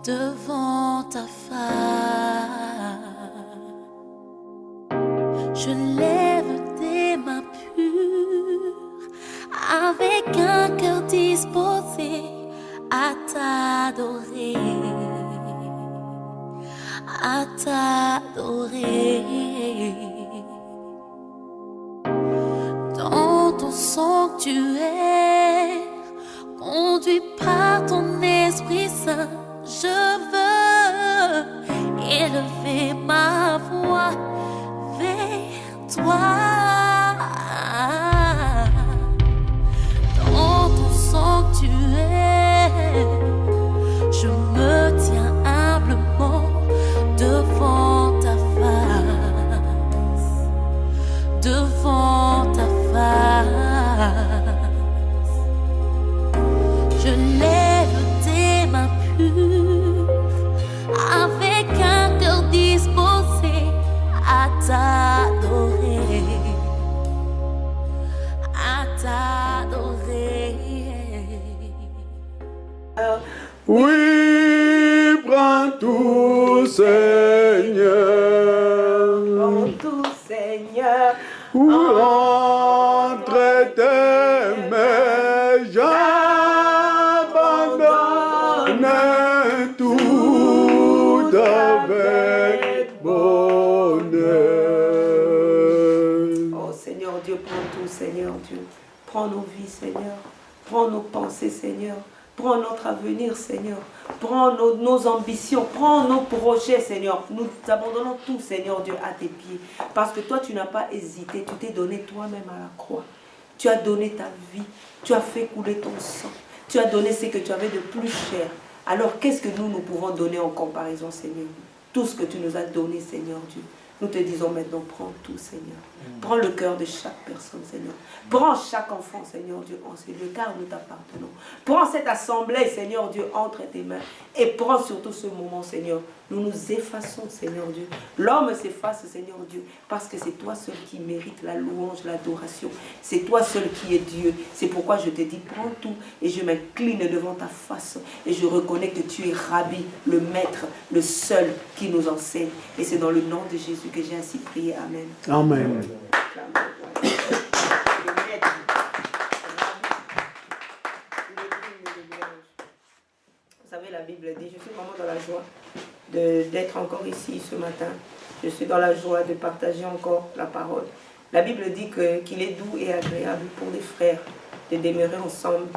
devant ta face. Je lève des mains pures avec un cœur disposé à t'adorer, à t'adorer. Dans ton sanctuaire, conduit par ton Esprit Saint, je veux élever ma voix vers toi. Dans ton sanctuaire, je me tiens humblement devant ta face, devant ta face. Je lève tes mains pures avec un cœur disposé à t'adorer, à t'adorer. Oui, prends tout, Seigneur. Prends tout, Seigneur. Pour entrer tes mains, j'abandonne tout avec bonheur. Oh Seigneur Dieu, prends tout, Seigneur Dieu. Prends nos vies, Seigneur. Prends nos pensées, Seigneur. Prends notre avenir, Seigneur. Prends nos ambitions. Prends nos projets, Seigneur. Nous abandonnons tout, Seigneur Dieu, à tes pieds. Parce que toi, tu n'as pas hésité. Tu t'es donné toi-même à la croix. Tu as donné ta vie. Tu as fait couler ton sang. Tu as donné ce que tu avais de plus cher. Alors, qu'est-ce que nous pouvons donner en comparaison, Seigneur? Tout ce que tu nous as donné, Seigneur Dieu. Nous te disons maintenant, prends tout, Seigneur. Prends le cœur de chaque personne, Seigneur. Prends chaque enfant, Seigneur Dieu, en ces lieux, car nous t'appartenons. Prends cette assemblée, Seigneur Dieu, entre tes mains. Et prends surtout ce moment, Seigneur. Nous nous effaçons, Seigneur Dieu. L'homme s'efface, Seigneur Dieu, parce que c'est toi seul qui mérite la louange, l'adoration. C'est toi seul qui es Dieu. C'est pourquoi je te dis, prends tout et je m'incline devant ta face. Et je reconnais que tu es Rabbi, le maître, le seul qui nous enseigne. Et c'est dans le nom de Jésus que j'ai ainsi prié. Amen. Amen. Vous savez, la Bible dit, je suis vraiment dans la joie d'être encore ici ce matin. Je suis dans la joie de partager encore la parole. La Bible dit qu'il est doux et agréable pour des frères de demeurer ensemble.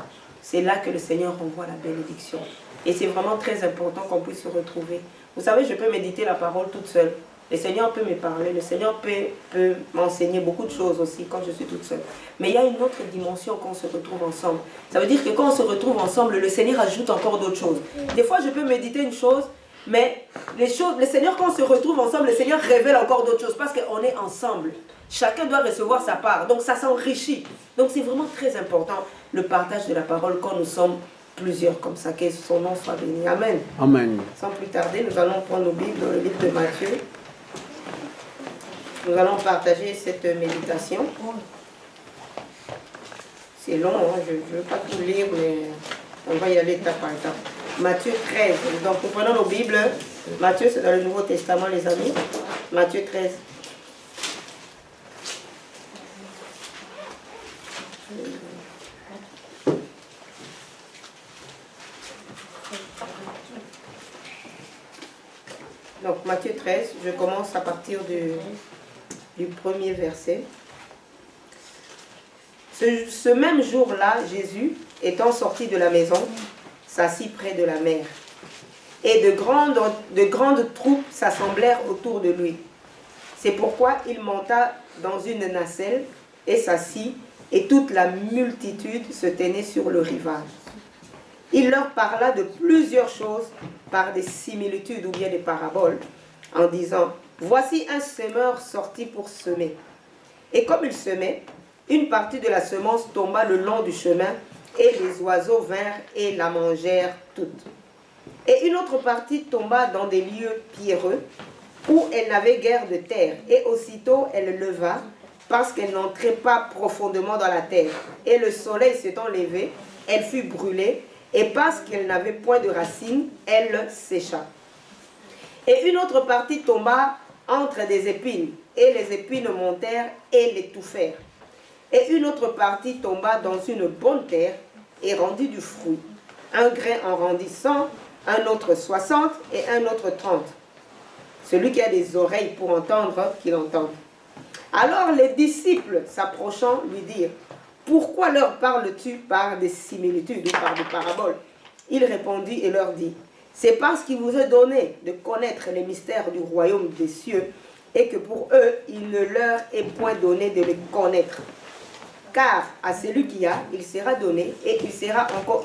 C'est là que le Seigneur envoie la bénédiction. Et c'est vraiment très important qu'on puisse se retrouver. Vous savez, je peux méditer la parole toute seule. Le Seigneur peut me parler, le Seigneur peut m'enseigner beaucoup de choses aussi quand je suis toute seule. Mais il y a une autre dimension quand on se retrouve ensemble. Ça veut dire que quand on se retrouve ensemble, le Seigneur ajoute encore d'autres choses. Des fois, je peux méditer une chose, mais le Seigneur, quand on se retrouve ensemble, le Seigneur révèle encore d'autres choses parce qu'on est ensemble. Chacun doit recevoir sa part, donc ça s'enrichit. Donc c'est vraiment très important, le partage de la parole quand nous sommes plusieurs comme ça, que son nom soit béni. Amen. Amen. Sans plus tarder, nous allons prendre nos Bibles dans le livre de Matthieu. Nous allons partager cette méditation. C'est long, hein? Je ne veux pas tout lire, mais on va y aller étape par étape. Matthieu 13. Donc nous prenons nos Bibles. Matthieu, c'est dans le Nouveau Testament, les amis. Matthieu 13. Donc Matthieu 13, je commence à partir du premier verset. Ce même jour-là, Jésus, étant sorti de la maison, s'assit près de la mer. Et de grandes troupes s'assemblèrent autour de lui. C'est pourquoi il monta dans une nacelle et s'assit, et toute la multitude se tenait sur le rivage. Il leur parla de plusieurs choses par des similitudes ou bien des paraboles, en disant, « Voici un semeur sorti pour semer. Et comme il semait, une partie de la semence tomba le long du chemin, et les oiseaux vinrent et la mangèrent toute. Et une autre partie tomba dans des lieux pierreux, où elle n'avait guère de terre, et aussitôt elle leva, parce qu'elle n'entrait pas profondément dans la terre. Et le soleil s'étant levé, elle fut brûlée, Et parce qu'elle n'avait point de racines, elle sécha. Et une autre partie tomba entre des épines, et les épines montèrent et l'étouffèrent. Et une autre partie tomba dans une bonne terre et rendit du fruit. Un grain en rendit 100, un autre 60 et un autre 30. Celui qui a des oreilles pour entendre, qu'il entende. Alors les disciples, s'approchant, lui dirent, « Pourquoi leur parles-tu par des similitudes ou par des paraboles ?» Il répondit et leur dit, « C'est parce qu'il vous est donné de connaître les mystères du royaume des cieux, et que pour eux, il ne leur est point donné de les connaître. Car à celui qui a, il sera donné, et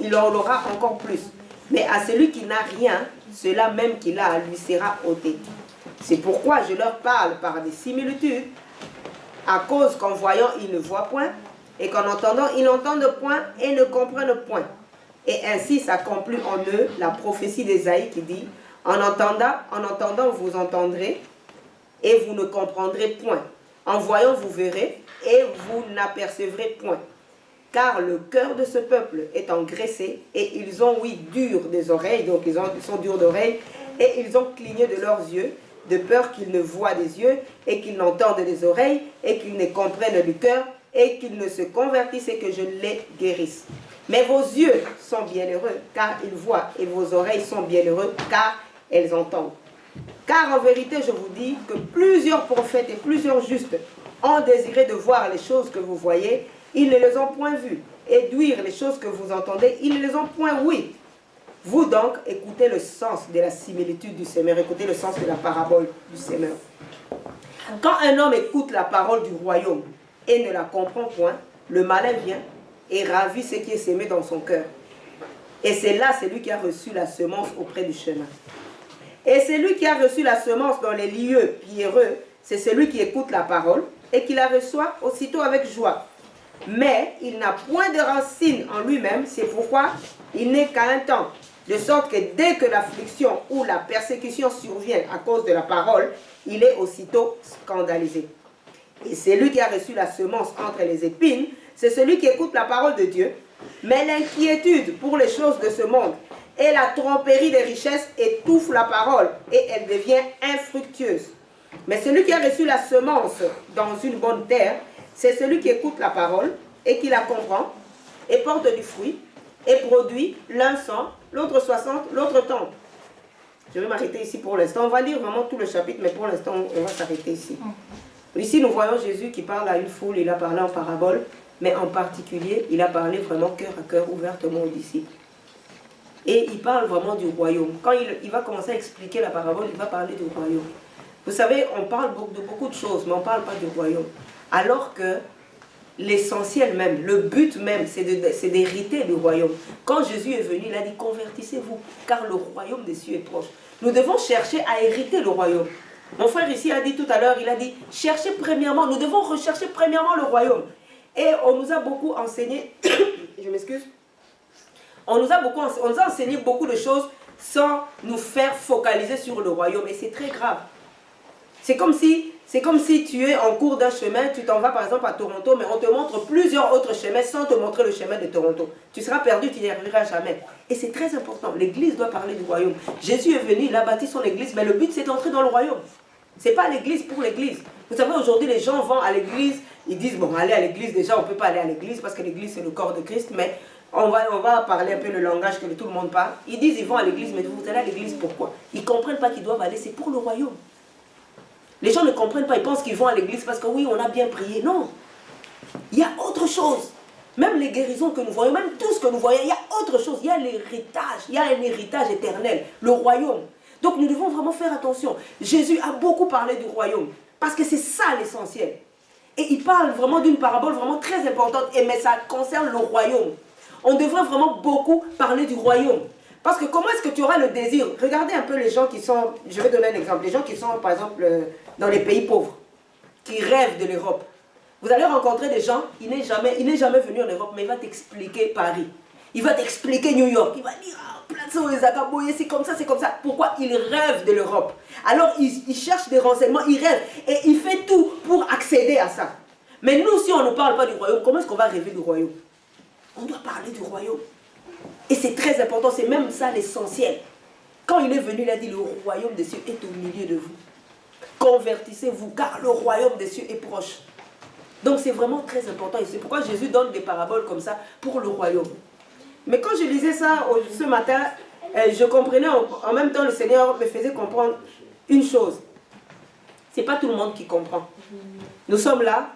il en aura encore plus. Mais à celui qui n'a rien, cela même qu'il a lui sera ôté. C'est pourquoi je leur parle par des similitudes, à cause qu'en voyant, ils ne voient point, et qu'en entendant, ils n'entendent point et ne comprennent point. Et ainsi s'accomplit en eux la prophétie d'Ésaïe qui dit, en entendant, vous entendrez, et vous ne comprendrez point. En voyant, vous verrez, et vous n'apercevrez point. Car le cœur de ce peuple est engraissé, et ils ont, dur des oreilles, donc ils sont durs d'oreilles, et ils ont cligné de leurs yeux, de peur qu'ils ne voient des yeux, et qu'ils n'entendent des oreilles, et qu'ils ne comprennent du cœur, et qu'ils ne se convertissent, et que je les guérisse. Mais vos yeux sont bienheureux, car ils voient, et vos oreilles sont bienheureux, car elles entendent. Car en vérité, je vous dis que plusieurs prophètes et plusieurs justes ont désiré de voir les choses que vous voyez, ils ne les ont point vues, et d'ouïr les choses que vous entendez, ils ne les ont point ouïes. Vous donc, écoutez le sens de la similitude du semeur, écoutez le sens de la parabole du semeur. Quand un homme écoute la parole du royaume et ne la comprend point, le malin vient et ravit ce qui est semé dans son cœur. Et c'est là celui qui a reçu la semence auprès du chemin. Et celui qui a reçu la semence dans les lieux pierreux, c'est celui qui écoute la parole et qui la reçoit aussitôt avec joie. Mais il n'a point de racine en lui-même, c'est pourquoi il n'est qu'à un temps. De sorte que dès que l'affliction ou la persécution survient à cause de la parole, il est aussitôt scandalisé. Et celui qui a reçu la semence entre les épines, c'est celui qui écoute la parole de Dieu, mais l'inquiétude pour les choses de ce monde et la tromperie des richesses étouffent la parole et elle devient infructueuse. Mais celui qui a reçu la semence dans une bonne terre, c'est celui qui écoute la parole et qui la comprend et porte du fruit et produit l'un 100, l'autre 60, l'autre 30. Je vais m'arrêter ici pour l'instant. On va lire vraiment tout le chapitre, mais pour l'instant, on va s'arrêter ici. Ici, nous voyons Jésus qui parle à une foule, il a parlé en parabole, mais en particulier, il a parlé vraiment cœur à cœur, ouvertement aux disciples. Et il parle vraiment du royaume. Quand il va commencer à expliquer la parabole, il va parler du royaume. Vous savez, on parle de beaucoup de choses, mais on ne parle pas du royaume. Alors que l'essentiel même, le but même, c'est d'hériter du royaume. Quand Jésus est venu, il a dit « Convertissez-vous, car le royaume des cieux est proche ». Nous devons chercher à hériter le royaume. Mon frère ici a dit tout à l'heure, il a dit « Cherchez premièrement, nous devons rechercher premièrement le royaume ». Et on nous a beaucoup enseigné, je m'excuse, on nous a enseigné beaucoup de choses sans nous faire focaliser sur le royaume. Et c'est très grave. C'est comme si tu es en cours d'un chemin, tu t'en vas par exemple à Toronto, mais on te montre plusieurs autres chemins sans te montrer le chemin de Toronto. Tu seras perdu, tu n'y arriveras jamais. Et c'est très important. L'église doit parler du royaume. Jésus est venu, il a bâti son église, mais le but c'est d'entrer dans le royaume. Ce n'est pas l'église pour l'église. Vous savez, aujourd'hui, les gens vont à l'église, ils disent, bon, aller à l'église, déjà, on ne peut pas aller à l'église parce que l'église, c'est le corps de Christ, mais on va parler un peu le langage que tout le monde parle. Ils disent, ils vont à l'église, mais vous allez à l'église, pourquoi? Ils ne comprennent pas qu'ils doivent aller, c'est pour le royaume. Les gens ne comprennent pas, ils pensent qu'ils vont à l'église parce que oui, on a bien prié. Non, il y a autre chose. Même les guérisons que nous voyons, même tout ce que nous voyons, il y a autre chose. Il y a l'héritage, il y a un héritage éternel, le royaume. Donc nous devons vraiment faire attention. Jésus a beaucoup parlé du royaume, parce que c'est ça l'essentiel. Et il parle vraiment d'une parabole vraiment très importante, mais ça concerne le royaume. On devrait vraiment beaucoup parler du royaume. Parce que comment est-ce que tu auras le désir? Regardez un peu les gens qui sont, je vais donner un exemple, les gens qui sont par exemple dans les pays pauvres, qui rêvent de l'Europe. Vous allez rencontrer des gens, il n'est jamais venu en Europe, mais il va t'expliquer Paris. Il va t'expliquer New York. Il va dire, Plateau et Zagaboye, c'est comme ça, c'est comme ça. Pourquoi? Il rêve de l'Europe. Alors il cherche des renseignements, il rêve. Et il fait tout pour accéder à ça. Mais nous, si on ne parle pas du royaume, comment est-ce qu'on va rêver du royaume? On doit parler du royaume. Et c'est très important, c'est même ça l'essentiel. Quand il est venu, il a dit, le royaume des cieux est au milieu de vous. Convertissez-vous, car le royaume des cieux est proche. Donc c'est vraiment très important. Et c'est pourquoi Jésus donne des paraboles comme ça pour le royaume. Mais quand je lisais ça ce matin, je comprenais en même temps, le Seigneur me faisait comprendre une chose. Ce n'est pas tout le monde qui comprend. Nous sommes là,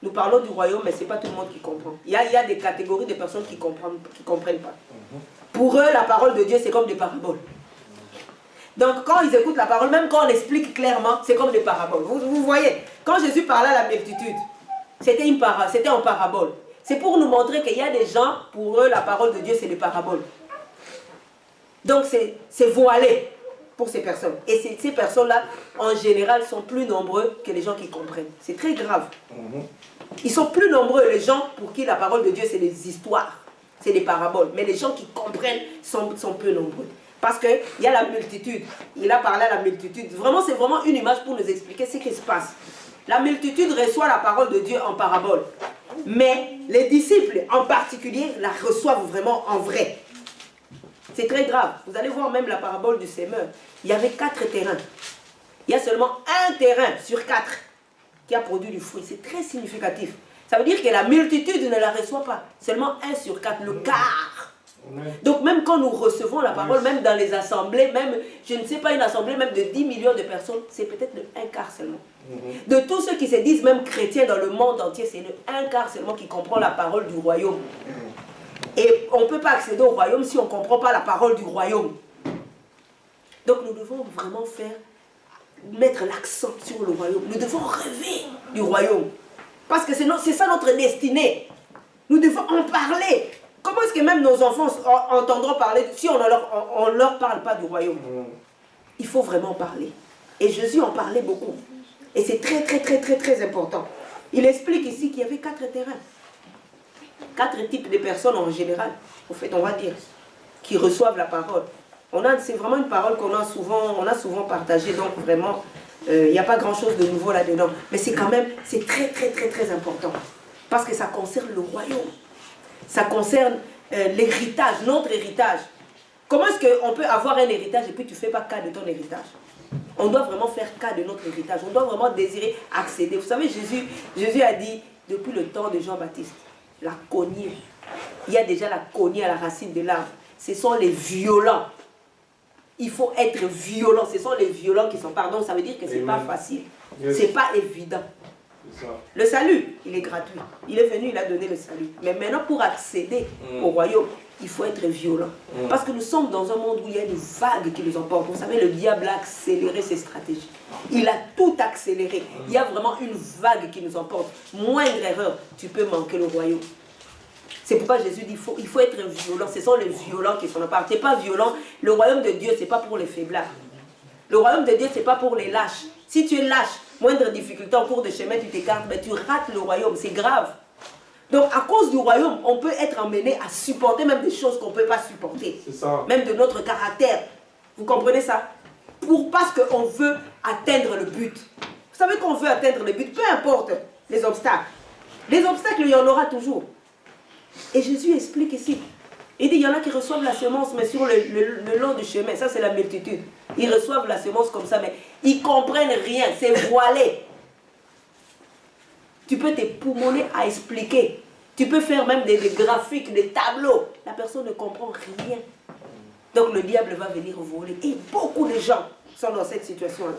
nous parlons du royaume, mais ce n'est pas tout le monde qui comprend. Il y a des catégories de personnes qui ne comprennent pas. Pour eux, la parole de Dieu, c'est comme des paraboles. Donc quand ils écoutent la parole, même quand on explique clairement, c'est comme des paraboles. Vous voyez, quand Jésus parlait à la multitude, c'était en parabole. C'est pour nous montrer qu'il y a des gens, pour eux, la parole de Dieu, c'est des paraboles. Donc c'est voilé pour ces personnes. Et ces personnes-là, en général, sont plus nombreux que les gens qui comprennent. C'est très grave. Ils sont plus nombreux, les gens pour qui la parole de Dieu, c'est des histoires, c'est des paraboles. Mais les gens qui comprennent sont peu nombreux. Parce qu'il y a la multitude. Il a parlé à la multitude. Vraiment, c'est vraiment une image pour nous expliquer ce qui se passe. La multitude reçoit la parole de Dieu en parabole. Mais les disciples, en particulier, la reçoivent vraiment en vrai. C'est très grave. Vous allez voir même la parabole du semeur. Il y avait 4 terrains. Il y a seulement un terrain sur 4 qui a produit du fruit. C'est très significatif. Ça veut dire que la multitude ne la reçoit pas. Seulement 1 sur 4, le quart. Donc même quand nous recevons la parole, même dans les assemblées, même, je ne sais pas, une assemblée même de 10 millions de personnes, c'est peut-être le 1/4 seulement. De tous ceux qui se disent même chrétiens dans le monde entier, c'est le 1/4 seulement qui comprend la parole du royaume. Et on ne peut pas accéder au royaume si on ne comprend pas la parole du royaume. Donc nous devons vraiment mettre l'accent sur le royaume. Nous devons rêver du royaume. Parce que c'est ça notre destinée. Nous devons en parler. Comment est-ce que même nos enfants entendront parler si on ne leur parle pas du royaume? Il faut vraiment parler. Et Jésus en parlait beaucoup. Et c'est très, très, très, très, très important. Il explique ici qu'il y avait 4 terrains. 4 types de personnes en général, au fait, on va dire, qui reçoivent la parole. C'est vraiment une parole qu'on a souvent partagée, donc vraiment, il n'y a pas grand-chose de nouveau là-dedans. Mais c'est quand même, c'est très, très, très, très important. Parce que ça concerne le royaume. Ça concerne l'héritage, notre héritage. Comment est-ce qu'on peut avoir un héritage et puis tu ne fais pas cas de ton héritage? On doit vraiment faire cas de notre héritage. On doit vraiment désirer accéder. Vous savez, Jésus a dit, depuis le temps de Jean-Baptiste, la cognée. Il y a déjà la cognée à la racine de l'arbre. Ce sont les violents. Il faut être violent. Ce sont les violents qui sont... Pardon, ça veut dire que ce n'est pas facile. Yes. Ce n'est pas évident. Le salut, il est gratuit. Il est venu, il a donné le salut. Mais maintenant, pour accéder au royaume, il faut être violent. Parce que nous sommes dans un monde où il y a une vague qui nous emporte. Vous savez, le diable a accéléré ses stratégies. Il a tout accéléré. Il y a vraiment une vague qui nous emporte. Moindre erreur, tu peux manquer le royaume. C'est pourquoi Jésus dit il faut être violent. Ce sont les violents qui sont en part. Tu n'es pas violent. Le royaume de Dieu, ce n'est pas pour les faiblards. Le royaume de Dieu, ce n'est pas pour les lâches. Si tu es lâche, moindre difficulté en cours de chemin, tu t'écartes, mais tu rates le royaume. C'est grave. Donc, à cause du royaume, on peut être emmené à supporter même des choses qu'on ne peut pas supporter. C'est ça. Même de notre caractère. Vous comprenez ça? Parce qu'on veut atteindre le but. Vous savez qu'on veut atteindre le but, peu importe les obstacles. Les obstacles, il y en aura toujours. Et Jésus explique ici. Il dit, il y en a qui reçoivent la semence, mais sur le long du chemin. Ça, c'est la multitude. Ils reçoivent la semence comme ça, mais ils ne comprennent rien. C'est voilé. Tu peux t'époumoner à expliquer. Tu peux faire même des graphiques, des tableaux. La personne ne comprend rien. Donc le diable va venir voler. Et beaucoup de gens sont dans cette situation-là.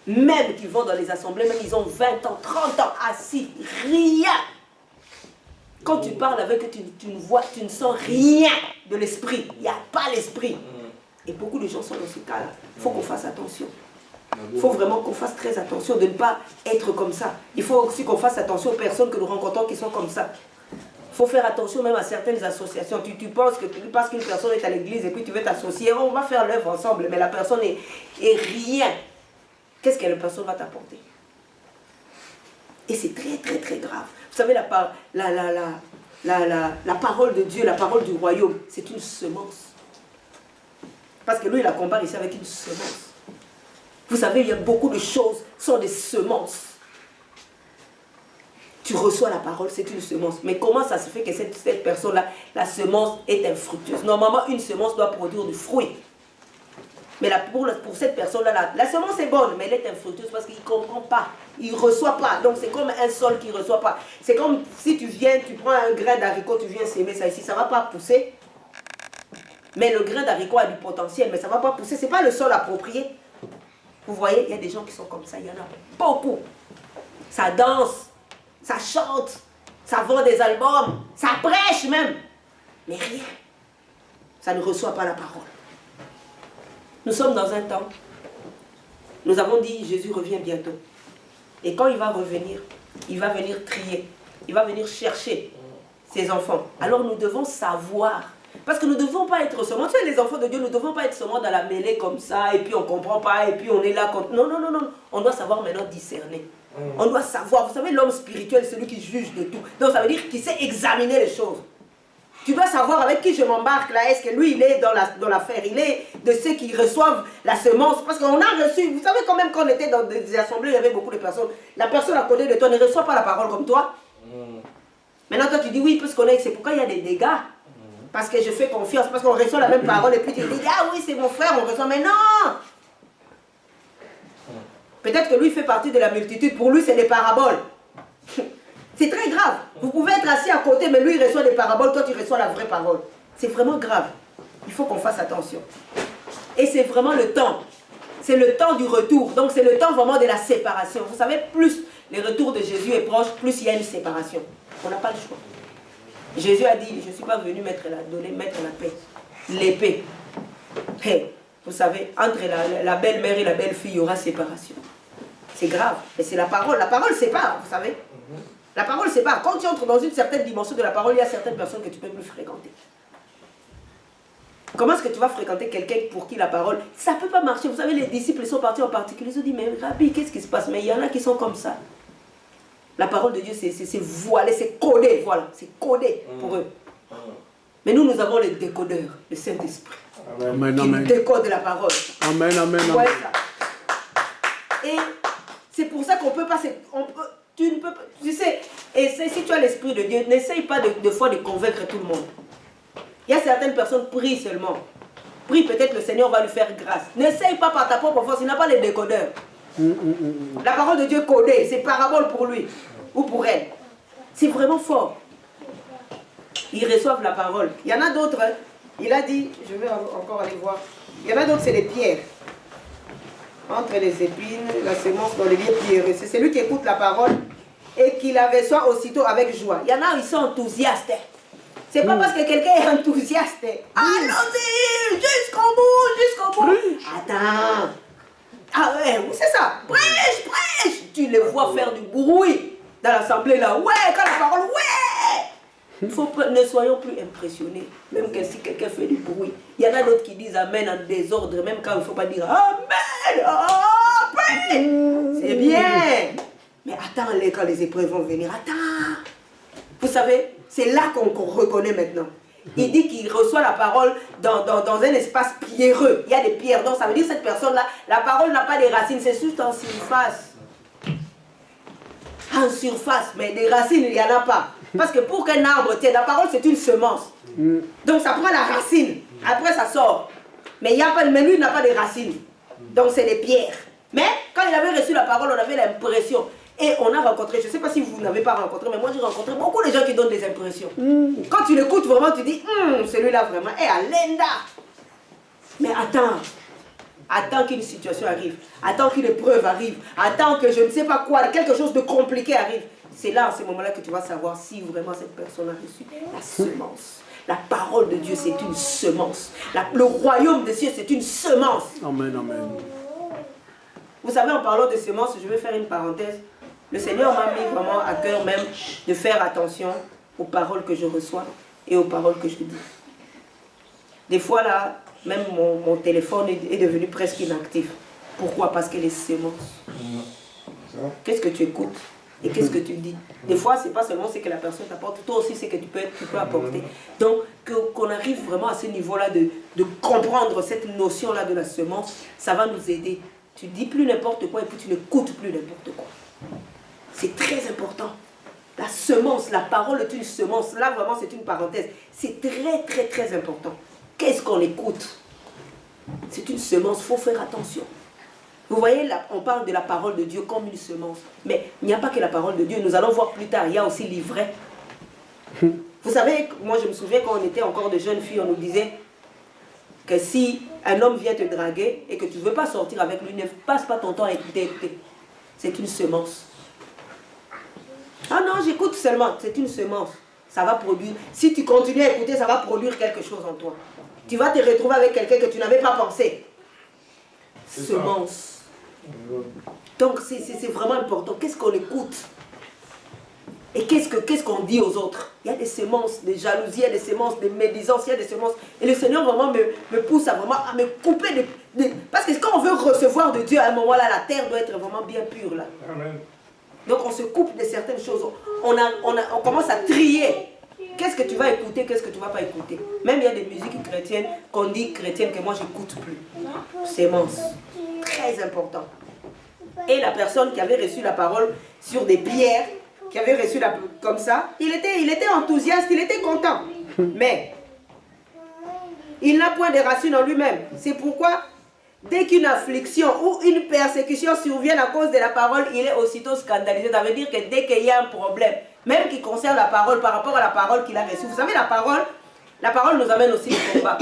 Même qui vont dans les assemblées, même ils ont 20 ans, 30 ans assis. Rien. Quand tu parles avec eux, tu ne sens rien de l'esprit. Il n'y a pas l'esprit. Et beaucoup de gens sont dans ce cas-là. Il faut qu'on fasse attention. Il faut vraiment qu'on fasse très attention de ne pas être comme ça. Il faut aussi qu'on fasse attention aux personnes que nous rencontrons qui sont comme ça. Il faut faire attention même à certaines associations. Tu penses que parce qu'une personne est à l'église et puis tu veux t'associer, on va faire l'œuvre ensemble, mais la personne est rien. Qu'est-ce que la personne va t'apporter? Et c'est très très très grave. Vous savez, la parole de Dieu, la parole du royaume, c'est une semence. Parce que lui, il la compare ici avec une semence. Vous savez, il y a beaucoup de choses qui sont des semences. Tu reçois la parole, c'est une semence. Mais comment ça se fait que cette personne-là, la semence est infructueuse? Normalement, une semence doit produire du fruit. Mais là, pour cette personne-là, la semence est bonne, mais elle est infructueuse parce qu'il ne comprend pas. Il ne reçoit pas. Donc c'est comme un sol qui ne reçoit pas. C'est comme si tu viens, tu prends un grain d'haricot, tu viens s'aimer ça ici, ça ne va pas pousser. Mais le grain d'haricot a du potentiel, mais ça ne va pas pousser. Ce n'est pas le sol approprié. Vous voyez, il y a des gens qui sont comme ça, il y en a beaucoup. Ça danse, ça chante, ça vend des albums, ça prêche même. Mais rien. Ça ne reçoit pas la parole. Nous sommes dans un temps. Nous avons dit, Jésus revient bientôt. Et quand il va revenir, il va venir trier. Il va venir chercher ses enfants. Alors nous devons savoir. Parce que nous ne devons pas être seulement, tu sais, les enfants de Dieu, nous ne devons pas être seulement dans la mêlée comme ça, et puis on ne comprend pas, et puis on est là. Non, non, non, non. On doit savoir maintenant discerner. On doit savoir. Vous savez, l'homme spirituel, c'est celui qui juge de tout. Donc ça veut dire qu'il sait examiner les choses. Tu dois savoir avec qui je m'embarque là. Est-ce que lui, il est dans l'affaire? Il est de ceux qui reçoivent la semence. Parce qu'on a reçu, vous savez quand même quand on était dans des assemblées, il y avait beaucoup de personnes. La personne à côté de toi ne reçoit pas la parole comme toi. Maintenant, toi, tu dis oui, parce qu'on est, c'est pourquoi il y a des dégâts. Parce que je fais confiance, parce qu'on reçoit la même parole. Et puis tu dis, ah oui, c'est mon frère, on reçoit. Mais non! Peut-être que lui fait partie de la multitude. Pour lui, c'est des paraboles. C'est très grave. Vous pouvez être assis à côté, mais lui, il reçoit des paraboles. Toi, tu reçois la vraie parole. C'est vraiment grave. Il faut qu'on fasse attention. Et c'est vraiment le temps. C'est le temps du retour. Donc, c'est le temps vraiment de la séparation. Vous savez, plus le retour de Jésus est proche, plus il y a une séparation. On n'a pas le choix. Jésus a dit, je ne suis pas venu mettre la paix. L'épée. Hey, vous savez, entre la belle-mère et la belle-fille, il y aura séparation. C'est grave. Et c'est la parole. La parole sépare, vous savez. La parole sépare. Quand tu entres dans une certaine dimension de la parole, il y a certaines personnes que tu ne peux plus fréquenter. Comment est-ce que tu vas fréquenter quelqu'un pour qui la parole, ça ne peut pas marcher. Vous savez, les disciples sont partis en particulier. Ils ont dit, mais Rabbi, qu'est-ce qui se passe? Mais il y en a qui sont comme ça. La parole de Dieu, c'est voilé, c'est codé. Voilà, c'est codé pour eux. Mais nous avons le décodeur, le Saint-Esprit. Qui décode la parole. Amen, amen, amen. Ouais, ça. Et c'est pour ça qu'on peut pas... Tu ne peux pas... Tu sais, et si tu as l'Esprit de Dieu, n'essaye pas de fois de convaincre tout le monde. Il y a certaines personnes, prient seulement. Prie, peut-être le Seigneur va lui faire grâce. N'essaye pas par ta propre force, il n'a pas les décodeurs. La parole de Dieu codée, c'est parabole pour lui ou pour elle. C'est vraiment fort. Ils reçoivent la parole. Il y en a d'autres, hein. Il a dit, je vais encore aller voir. Il y en a d'autres, c'est les pierres. Entre les épines, la semence dans les lieux pierreux. C'est celui qui écoute la parole et qui la reçoit aussitôt avec joie. Il y en a, ils sont enthousiastes. C'est pas parce que quelqu'un est enthousiaste. Allons-y, jusqu'au bout. Attends. Ah ouais, c'est ça. Prêche, prêche. Tu les vois faire du bruit dans l'assemblée là. Ouais, quand la parole, ouais. Ne soyons plus impressionnés. Même que si quelqu'un fait du bruit. Il y en a d'autres qui disent Amen en désordre. Même quand il ne faut pas dire Amen. Amen. C'est bien. Mais attends, quand les épreuves vont venir. Attends. Vous savez, c'est là qu'on reconnaît maintenant. Il dit qu'il reçoit la parole dans un espace pierreux. Il y a des pierres. Donc ça veut dire que cette personne-là, la parole n'a pas des racines. C'est juste en surface. En surface. Mais des racines, il n'y en a pas. Parce que pour qu'un arbre tienne, la parole c'est une semence. Donc ça prend la racine. Après ça sort. Mais lui, il n'a pas de racines. Donc c'est des pierres. Mais quand il avait reçu la parole, on avait l'impression. Et on a rencontré, je ne sais pas si vous n'avez pas rencontré, mais moi j'ai rencontré beaucoup de gens qui donnent des impressions. Quand tu l'écoutes vraiment, tu dis, celui-là vraiment, Alenda. Mais attends qu'une situation arrive, attends qu'une épreuve arrive, attends que je ne sais pas quoi, quelque chose de compliqué arrive. C'est là, à ce moment-là, que tu vas savoir si vraiment cette personne a reçu la semence. La parole de Dieu, c'est une semence. Le royaume des cieux, c'est une semence. Amen, amen. Vous savez, en parlant de semences, je vais faire une parenthèse. Le Seigneur m'a mis vraiment à cœur même de faire attention aux paroles que je reçois et aux paroles que je dis. Des fois là, même mon téléphone est devenu presque inactif. Pourquoi? Parce que les semences. Qu'est-ce que tu écoutes et qu'est-ce que tu dis? Des fois, c'est pas seulement ce que la personne t'apporte, toi aussi c'est que tu peux apporter. Donc, qu'on arrive vraiment à ce niveau-là de comprendre cette notion-là de la semence, ça va nous aider. Tu dis plus n'importe quoi et puis tu n'écoutes plus n'importe quoi. C'est très important. La semence, la parole est une semence. Là, vraiment, c'est une parenthèse. C'est très, très, très important. Qu'est-ce qu'on écoute? C'est une semence, il faut faire attention. Vous voyez, là, on parle de la parole de Dieu comme une semence. Mais il n'y a pas que la parole de Dieu. Nous allons voir plus tard, il y a aussi l'ivraie. Vous savez, moi je me souviens quand on était encore de jeunes filles, on nous disait que si un homme vient te draguer et que tu ne veux pas sortir avec lui, ne passe pas ton temps à écouter. C'est une semence. Ah non, j'écoute seulement. C'est une semence. Ça va produire. Si tu continues à écouter, ça va produire quelque chose en toi. Tu vas te retrouver avec quelqu'un que tu n'avais pas pensé. Semence. Donc c'est vraiment important. Qu'est-ce qu'on écoute? Et qu'est-ce qu'on dit aux autres? Il y a des semences de jalousie, il y a des semences de médisance, il y a des semences. Et le Seigneur vraiment me pousse à me couper parce que quand on veut recevoir de Dieu, à un moment-là, la terre doit être vraiment bien pure. Là. Amen. Donc on se coupe de certaines choses. On commence à trier. Qu'est-ce que tu vas écouter, qu'est-ce que tu ne vas pas écouter? Même il y a des musiques chrétiennes qu'on dit chrétiennes que moi j'écoute plus. Sémence. Très important. Et la personne qui avait reçu la parole sur des pierres, qui avait reçu comme ça, il était enthousiaste, il était content. Mais il n'a point de racines en lui-même. C'est pourquoi, dès qu'une affliction ou une persécution survient à cause de la parole, il est aussitôt scandalisé. Ça veut dire que dès qu'il y a un problème, même qui concerne la parole, par rapport à la parole qu'il a reçue. Vous savez, la parole nous amène aussi au combat.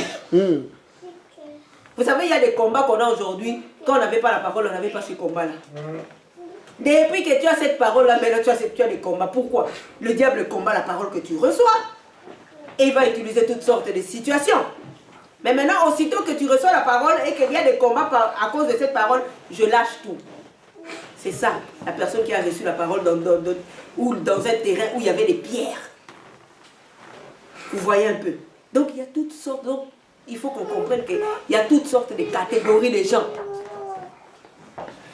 Vous savez, il y a des combats qu'on a aujourd'hui. Quand on n'avait pas la parole, on n'avait pas ce combat-là. Depuis que tu as cette parole-là, maintenant tu as des combats. Pourquoi? Le diable combat la parole que tu reçois. Et il va utiliser toutes sortes de situations. Mais maintenant, aussitôt que tu reçois la parole et qu'il y a des combats à cause de cette parole, je lâche tout. C'est ça, la personne qui a reçu la parole ou dans un terrain où il y avait des pierres. Vous voyez un peu. Donc il y a toutes sortes, donc il faut qu'on comprenne qu'il y a toutes sortes de catégories de gens.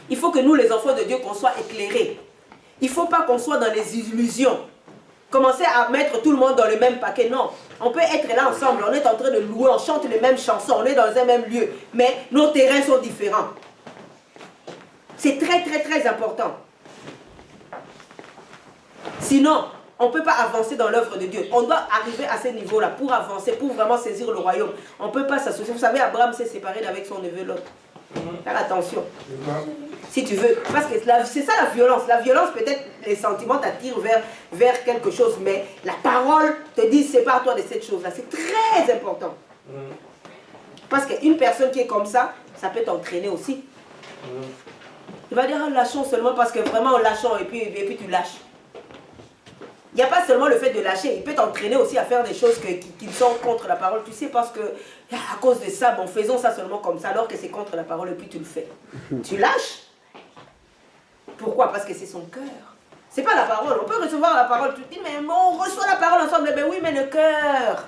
Il faut que nous, les enfants de Dieu, qu'on soit éclairés. Il ne faut pas qu'on soit dans les illusions. Commencer à mettre tout le monde dans le même paquet, non. On peut être là ensemble, on est en train de louer, on chante les mêmes chansons, on est dans un même lieu, mais nos terrains sont différents. C'est très, très, très important. Sinon, on ne peut pas avancer dans l'œuvre de Dieu. On doit arriver à ce niveau-là pour avancer, pour vraiment saisir le royaume. On ne peut pas s'associer. Vous savez, Abraham s'est séparé avec son neveu Lot. Faire attention. Si tu veux. Parce que c'est ça la violence. La violence, peut-être, les sentiments t'attirent vers quelque chose. Mais la parole te dit, sépare-toi de cette chose-là. C'est très important. Parce qu'une personne qui est comme ça peut t'entraîner aussi. Il va dire, lâchons seulement parce que vraiment, on lâchons et puis tu lâches. Il n'y a pas seulement le fait de lâcher, il peut t'entraîner aussi à faire des choses qui sont contre la parole. Tu sais, parce que à cause de ça, bon, faisons ça seulement comme ça, alors que c'est contre la parole et puis tu le fais. Tu lâches. Pourquoi? Parce que c'est son cœur. C'est pas la parole. On peut recevoir la parole, tu te dis, mais on reçoit la parole ensemble. Mais oui, mais le cœur.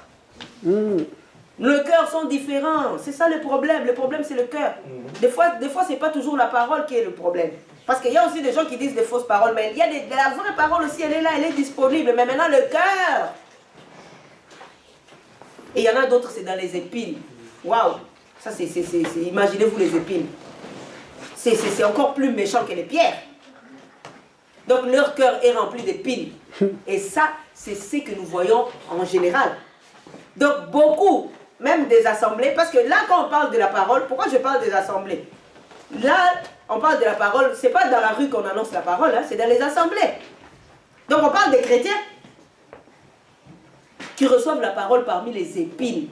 Le cœur sont différents. C'est ça le problème. Le problème, c'est le cœur. Des fois c'est pas toujours la parole qui est le problème. Parce qu'il y a aussi des gens qui disent des fausses paroles, mais il y a la vraie parole aussi, elle est là, elle est disponible. Mais maintenant, le cœur. Et il y en a d'autres, c'est dans les épines. Waouh! Ça, imaginez-vous les épines. C'est encore plus méchant que les pierres. Donc, leur cœur est rempli d'épines. Et ça, c'est ce que nous voyons en général. Donc, beaucoup, même des assemblées, parce que là, quand on parle de la parole, pourquoi je parle des assemblées? Là, on parle de la parole, c'est pas dans la rue qu'on annonce la parole, hein, c'est dans les assemblées. Donc on parle des chrétiens qui reçoivent la parole parmi les épines.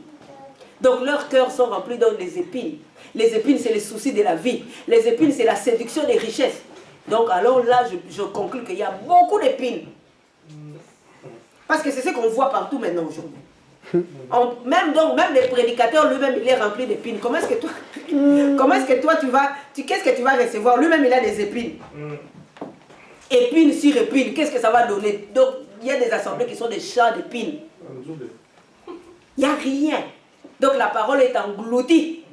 Donc leurs cœurs sont remplis dans les épines. Les épines, c'est les soucis de la vie. Les épines, c'est la séduction des richesses. Donc alors là, je conclus qu'il y a beaucoup d'épines. Parce que c'est ce qu'on voit partout maintenant aujourd'hui. Même les prédicateurs, lui-même, il est rempli d'épines. Comment est-ce que toi, qu'est-ce que tu vas recevoir? Lui-même, il a des épines. Épines sur épines, qu'est-ce que ça va donner? Donc, il y a des assemblées qui sont des champs d'épines. Il n'y a rien. Donc, la parole est engloutie.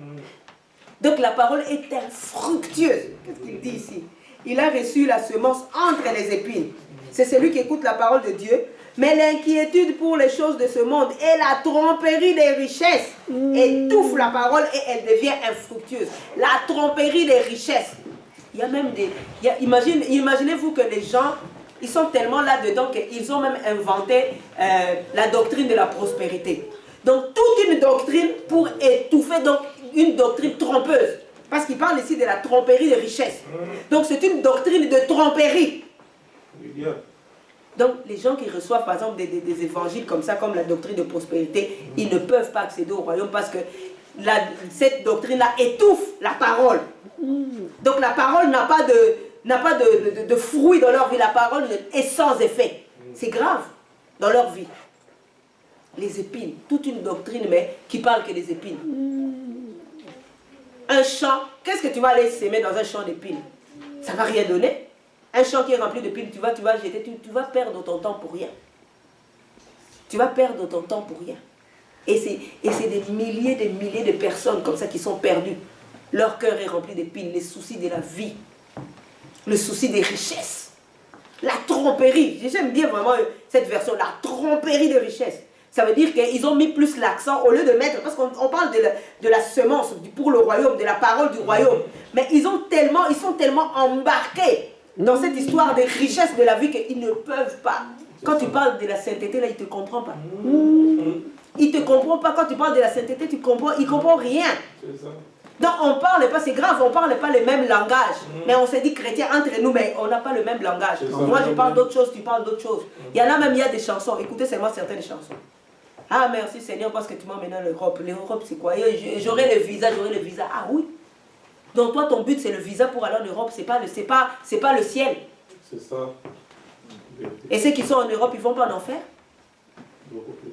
Donc, la parole est infructueuse. Qu'est-ce qu'il dit ici? Il a reçu la semence entre les épines. C'est celui qui écoute la parole de Dieu. Mais l'inquiétude pour les choses de ce monde et la tromperie des richesses étouffe la parole et elle devient infructueuse. La tromperie des richesses. Il y a même des... Imaginez-vous que les gens, ils sont tellement là-dedans qu'ils ont même inventé la doctrine de la prospérité. Donc toute une doctrine pour étouffer donc une doctrine trompeuse. Parce qu'il parle ici de la tromperie de richesse. Donc c'est une doctrine de tromperie. Donc les gens qui reçoivent par exemple des évangiles comme ça, comme la doctrine de prospérité, ils ne peuvent pas accéder au royaume parce que cette doctrine-là étouffe la parole. Donc la parole n'a pas de fruits dans leur vie. La parole est sans effet. C'est grave dans leur vie. Les épines, toute une doctrine mais qui parle que des épines. Un champ, qu'est-ce que tu vas aller s'aimer dans un champ d'épines? Ça ne va rien donner. Un champ qui est rempli d'épines, tu vas jeter, tu vas perdre ton temps pour rien. Tu vas perdre ton temps pour rien. Et c'est des milliers de personnes comme ça qui sont perdues. Leur cœur est rempli d'épines, les soucis de la vie, le souci des richesses, la tromperie. J'aime bien vraiment cette version, la tromperie de richesse. Ça veut dire qu'ils ont mis plus l'accent au lieu de mettre, parce qu'on parle de la semence pour le royaume, de la parole du royaume. Mais ils sont tellement embarqués dans cette histoire de richesse de la vie qu'ils ne peuvent pas. Quand tu parles de la sainteté, là, il ne te comprend pas. Il ne te comprend pas. Quand tu parles de la sainteté, il ne comprend rien. Donc on ne parle pas, c'est grave, on ne parle pas le même langage. Mais on s'est dit chrétien entre nous, mais on n'a pas le même langage. Moi je parle d'autre chose, tu parles d'autre chose. Il y en a même, il y a des chansons, écoutez seulement certaines chansons. Ah merci Seigneur parce que tu m'emmènes en Europe. L'Europe c'est quoi? J'aurai le visa, Ah oui. Donc toi ton but c'est le visa pour aller en Europe, c'est pas le ciel. C'est ça. Et ceux qui sont en Europe, ils vont pas en enfer? Beaucoup plus.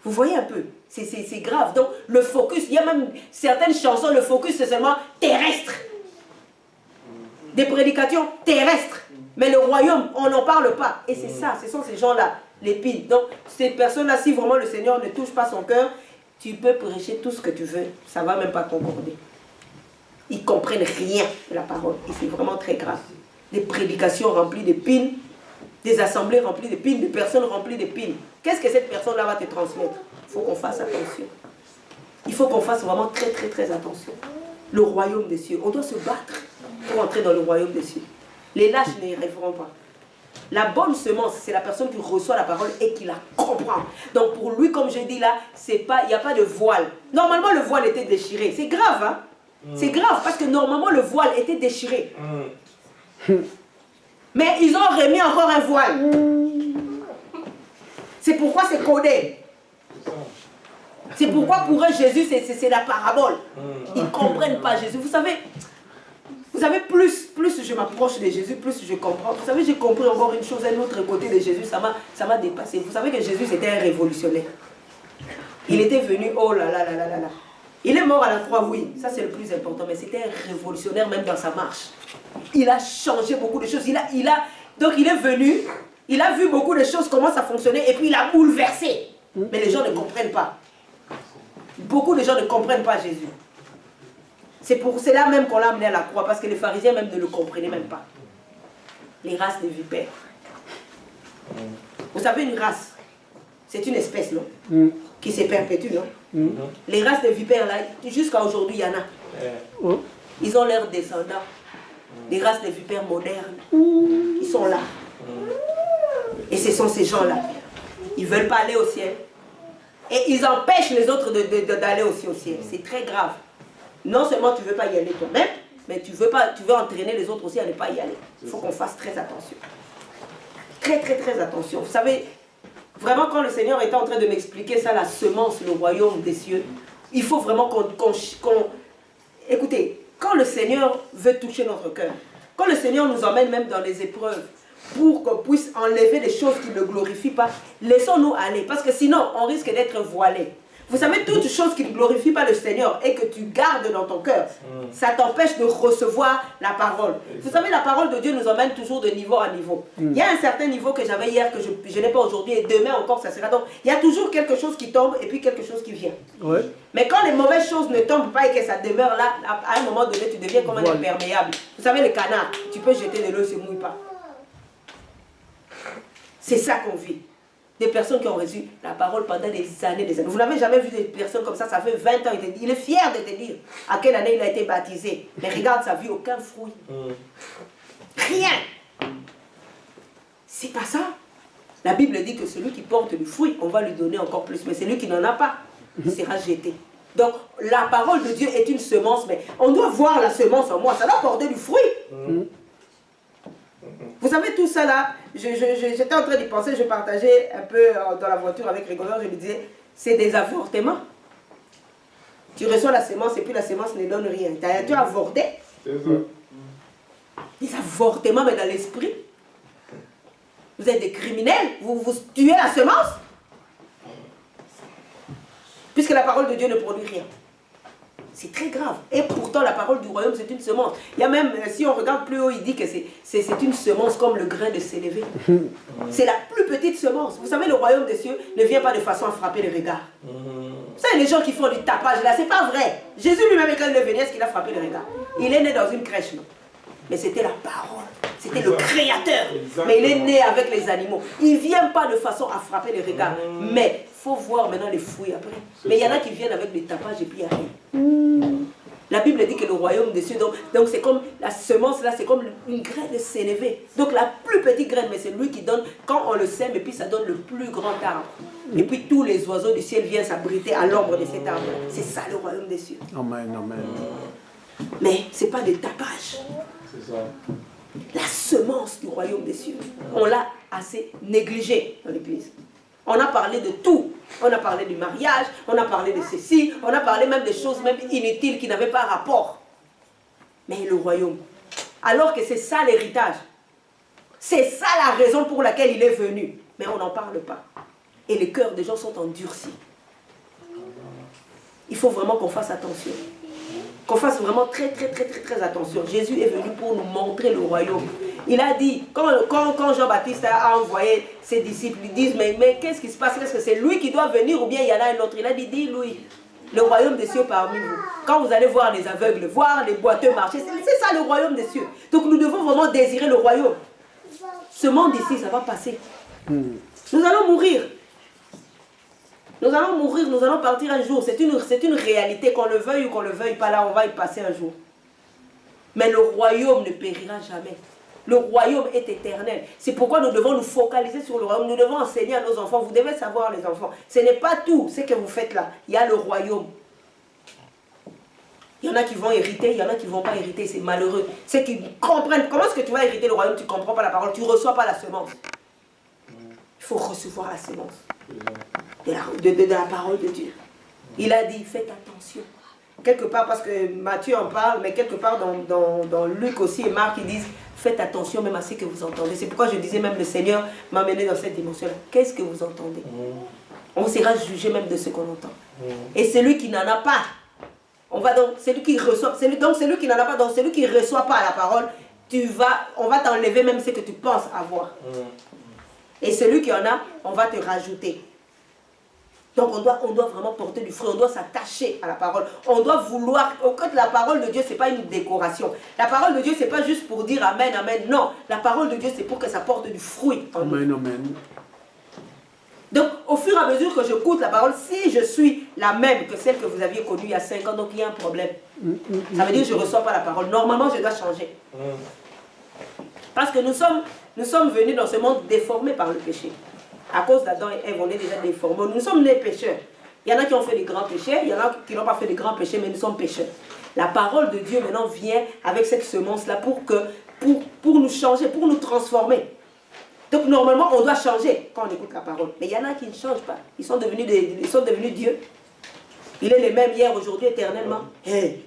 Vous voyez un peu, c'est grave. Donc le focus, il y a même certaines chansons, le focus c'est seulement terrestre. Des prédications terrestres. Mais le royaume, on n'en parle pas. Et c'est ça, ce sont ces gens-là, l'épine. Donc ces personnes-là, si vraiment le Seigneur ne touche pas son cœur, tu peux prêcher tout ce que tu veux, ça ne va même pas concorder. Ils ne comprennent rien de la parole. Et c'est vraiment très grave. Des prédications remplies d'épines, des assemblées remplies d'épines, des personnes remplies d'épines. Qu'est-ce que cette personne-là va te transmettre? Il faut qu'on fasse attention. Il faut qu'on fasse vraiment très très très attention. Le royaume des cieux. On doit se battre pour entrer dans le royaume des cieux. Les lâches n'y arriveront pas. La bonne semence, c'est la personne qui reçoit la parole et qui la comprend. Donc pour lui, comme je dis là, il n'y a pas de voile. Normalement, le voile était déchiré. C'est grave, hein? C'est grave parce que normalement, le voile était déchiré. Mais ils ont remis encore un voile. C'est pourquoi c'est codé. C'est pourquoi pour eux, Jésus, c'est la parabole. Ils ne comprennent pas Jésus. Vous savez, plus je m'approche de Jésus, plus je comprends. Vous savez, j'ai compris encore une chose, un autre côté de Jésus, ça m'a dépassé. Vous savez que Jésus, c'était un révolutionnaire. Il était venu, oh là là là là là là. Il est mort à la croix, oui, ça c'est le plus important, mais c'était un révolutionnaire même dans sa marche. Il a changé beaucoup de choses. Donc il est venu, il a vu beaucoup de choses, comment ça fonctionnait, et puis il a bouleversé. Mais les gens ne comprennent pas. Beaucoup de gens ne comprennent pas Jésus. C'est là même qu'on l'a amené à la croix, parce que les pharisiens même ne le comprenaient même pas. Les races de vipères. Vous savez, une race, c'est une espèce, non? Qui se perpétue, non? Les races de vipères, là, jusqu'à aujourd'hui, il y en a. Ils ont leurs descendants. Des races de vipères modernes. Ils sont là. Et ce sont ces gens-là. Ils ne veulent pas aller au ciel. Et ils empêchent les autres d'aller aussi au ciel. C'est très grave. Non seulement tu ne veux pas y aller toi-même, mais tu veux entraîner les autres aussi à ne pas y aller. Il faut qu'on fasse très attention. Très très très attention. Vous savez, vraiment quand le Seigneur était en train de m'expliquer ça, la semence, le royaume des cieux, il faut vraiment qu'on... Écoutez, quand le Seigneur veut toucher notre cœur, quand le Seigneur nous emmène même dans les épreuves, pour qu'on puisse enlever les choses qui ne le glorifient pas, laissons-nous aller, parce que sinon on risque d'être voilés. Vous savez, toute chose qui ne glorifie pas le Seigneur et que tu gardes dans ton cœur, ça t'empêche de recevoir la parole. Vous savez, la parole de Dieu nous emmène toujours de niveau en niveau. Il y a un certain niveau que j'avais hier, que je n'ai pas aujourd'hui, et demain encore, ça sera. Donc, il y a toujours quelque chose qui tombe et puis quelque chose qui vient. Ouais. Mais quand les mauvaises choses ne tombent pas et que ça demeure là, à un moment donné, tu deviens comme un imperméable. Vous savez, le canard, tu peux jeter de l'eau, il ne se mouille pas. C'est ça qu'on vit. Des personnes qui ont reçu la parole pendant des années, des années. Vous n'avez jamais vu des personnes comme ça fait 20 ans. Il est fier de te dire à quelle année il a été baptisé. Mais regarde sa vie, aucun fruit. Rien. C'est pas ça. La Bible dit que celui qui porte du fruit, on va lui donner encore plus. Mais celui qui n'en a pas, il sera jeté. Donc, la parole de Dieu est une semence, mais on doit voir la semence en moi. Ça doit porter du fruit. Vous savez, tout ça là, j'étais en train d'y penser, je partageais un peu dans la voiture avec Grégoire, je lui disais, c'est des avortements. Tu reçois la semence et puis la semence ne donne rien. Tu as avorté. C'est ça. Des avortements, mais dans l'esprit. Vous êtes des criminels, vous tuez la semence. Puisque la parole de Dieu ne produit rien. C'est très grave. Et pourtant, la parole du royaume, c'est une semence. Il y a même, si on regarde plus haut, il dit que c'est une semence comme le grain de sénévé. C'est la plus petite semence. Vous savez, le royaume des cieux ne vient pas de façon à frapper les regards. Vous savez, les gens qui font du tapage là, c'est pas vrai. Jésus lui-même, quand il est venu, est-ce qu'il a frappé les regards? Il est né dans une crèche, non? Mais c'était la parole. C'était le Créateur. Mais il est né avec les animaux. Il ne vient pas de façon à frapper les regards. Mais il faut voir maintenant les fruits après. Mais il y en a qui viennent avec des tapages et puis il n'y a rien. La Bible dit que le royaume des cieux, donc c'est comme la semence là, c'est comme une graine de sénévé. Donc la plus petite graine, mais c'est lui qui donne, quand on le sème, et puis ça donne le plus grand arbre. Et puis tous les oiseaux du ciel viennent s'abriter à l'ombre de cet arbre. C'est ça le royaume des cieux. Amen, amen. Mais ce n'est pas des tapages. C'est ça. La semence du royaume des cieux, on l'a assez négligée dans l'église. On a parlé de tout. On a parlé du mariage, on a parlé de ceci, on a parlé même des choses même inutiles qui n'avaient pas rapport. Mais le royaume, alors que c'est ça l'héritage, c'est ça la raison pour laquelle il est venu. Mais on n'en parle pas. Et les cœurs des gens sont endurcis. Il faut vraiment qu'on fasse attention. Qu'on fasse vraiment très attention. Jésus est venu pour nous montrer le royaume. Il a dit, quand Jean-Baptiste a envoyé ses disciples, ils disent, mais qu'est-ce qui se passe? Est-ce que c'est lui qui doit venir ou bien il y en a un autre? Il a dit, dis-lui, le royaume des cieux parmi vous. Quand vous allez voir les aveugles, voir les boiteux marcher, c'est ça le royaume des cieux. Donc nous devons vraiment désirer le royaume. Ce monde ici, ça va passer. Nous allons mourir. Nous allons mourir, nous allons partir un jour. C'est une réalité, qu'on le veuille ou qu'on ne le veuille pas, là, on va y passer un jour. Mais le royaume ne périra jamais. Le royaume est éternel. C'est pourquoi nous devons nous focaliser sur le royaume. Nous devons enseigner à nos enfants. Vous devez savoir, les enfants, ce n'est pas tout ce que vous faites là. Il y a le royaume. Il y en a qui vont hériter, il y en a qui ne vont pas hériter. C'est malheureux. Ceux qui comprennent, comment est-ce que tu vas hériter le royaume? Tu ne comprends pas la parole, tu ne reçois pas la semence. Il faut recevoir la semence de la parole de Dieu. Il a dit, faites attention. Quelque part, parce que Matthieu en parle, mais quelque part dans Luc aussi et Marc, ils disent, faites attention même à ce que vous entendez. C'est pourquoi je disais même, le Seigneur m'a mené dans cette dimension-là. Qu'est-ce que vous entendez? On sera jugé même de ce qu'on entend. Et celui qui n'en a pas, on va donc, celui qui reçoit, celui qui n'en a pas, donc celui qui ne reçoit pas la parole, on va t'enlever même ce que tu penses avoir. Et celui qui en a, on va te rajouter. Donc on doit vraiment porter du fruit, on doit s'attacher à la parole. On doit vouloir, au cas de la parole de Dieu, ce n'est pas une décoration. La parole de Dieu, ce n'est pas juste pour dire Amen, Amen. Non, la parole de Dieu, c'est pour que ça porte du fruit. Amen, Amen. Donc au fur et à mesure que je goûte la parole, si je suis la même que celle que vous aviez connue il y a 5 ans, donc il y a un problème. Ça veut dire que je ne reçois pas la parole. Normalement, je dois changer. Parce que nous sommes venus dans ce monde déformé par le péché. À cause d'Adam et Ève, on est déjà déformés. Nous sommes nés pécheurs. Il y en a qui ont fait des grands péchés, il y en a qui n'ont pas fait de grands péchés, mais nous sommes pécheurs. La parole de Dieu maintenant vient avec cette semence-là pour nous changer, pour nous transformer. Donc normalement, on doit changer quand on écoute la parole. Mais il y en a qui ne changent pas. Ils sont devenus Dieu. Il est le même hier, aujourd'hui, éternellement. Hey,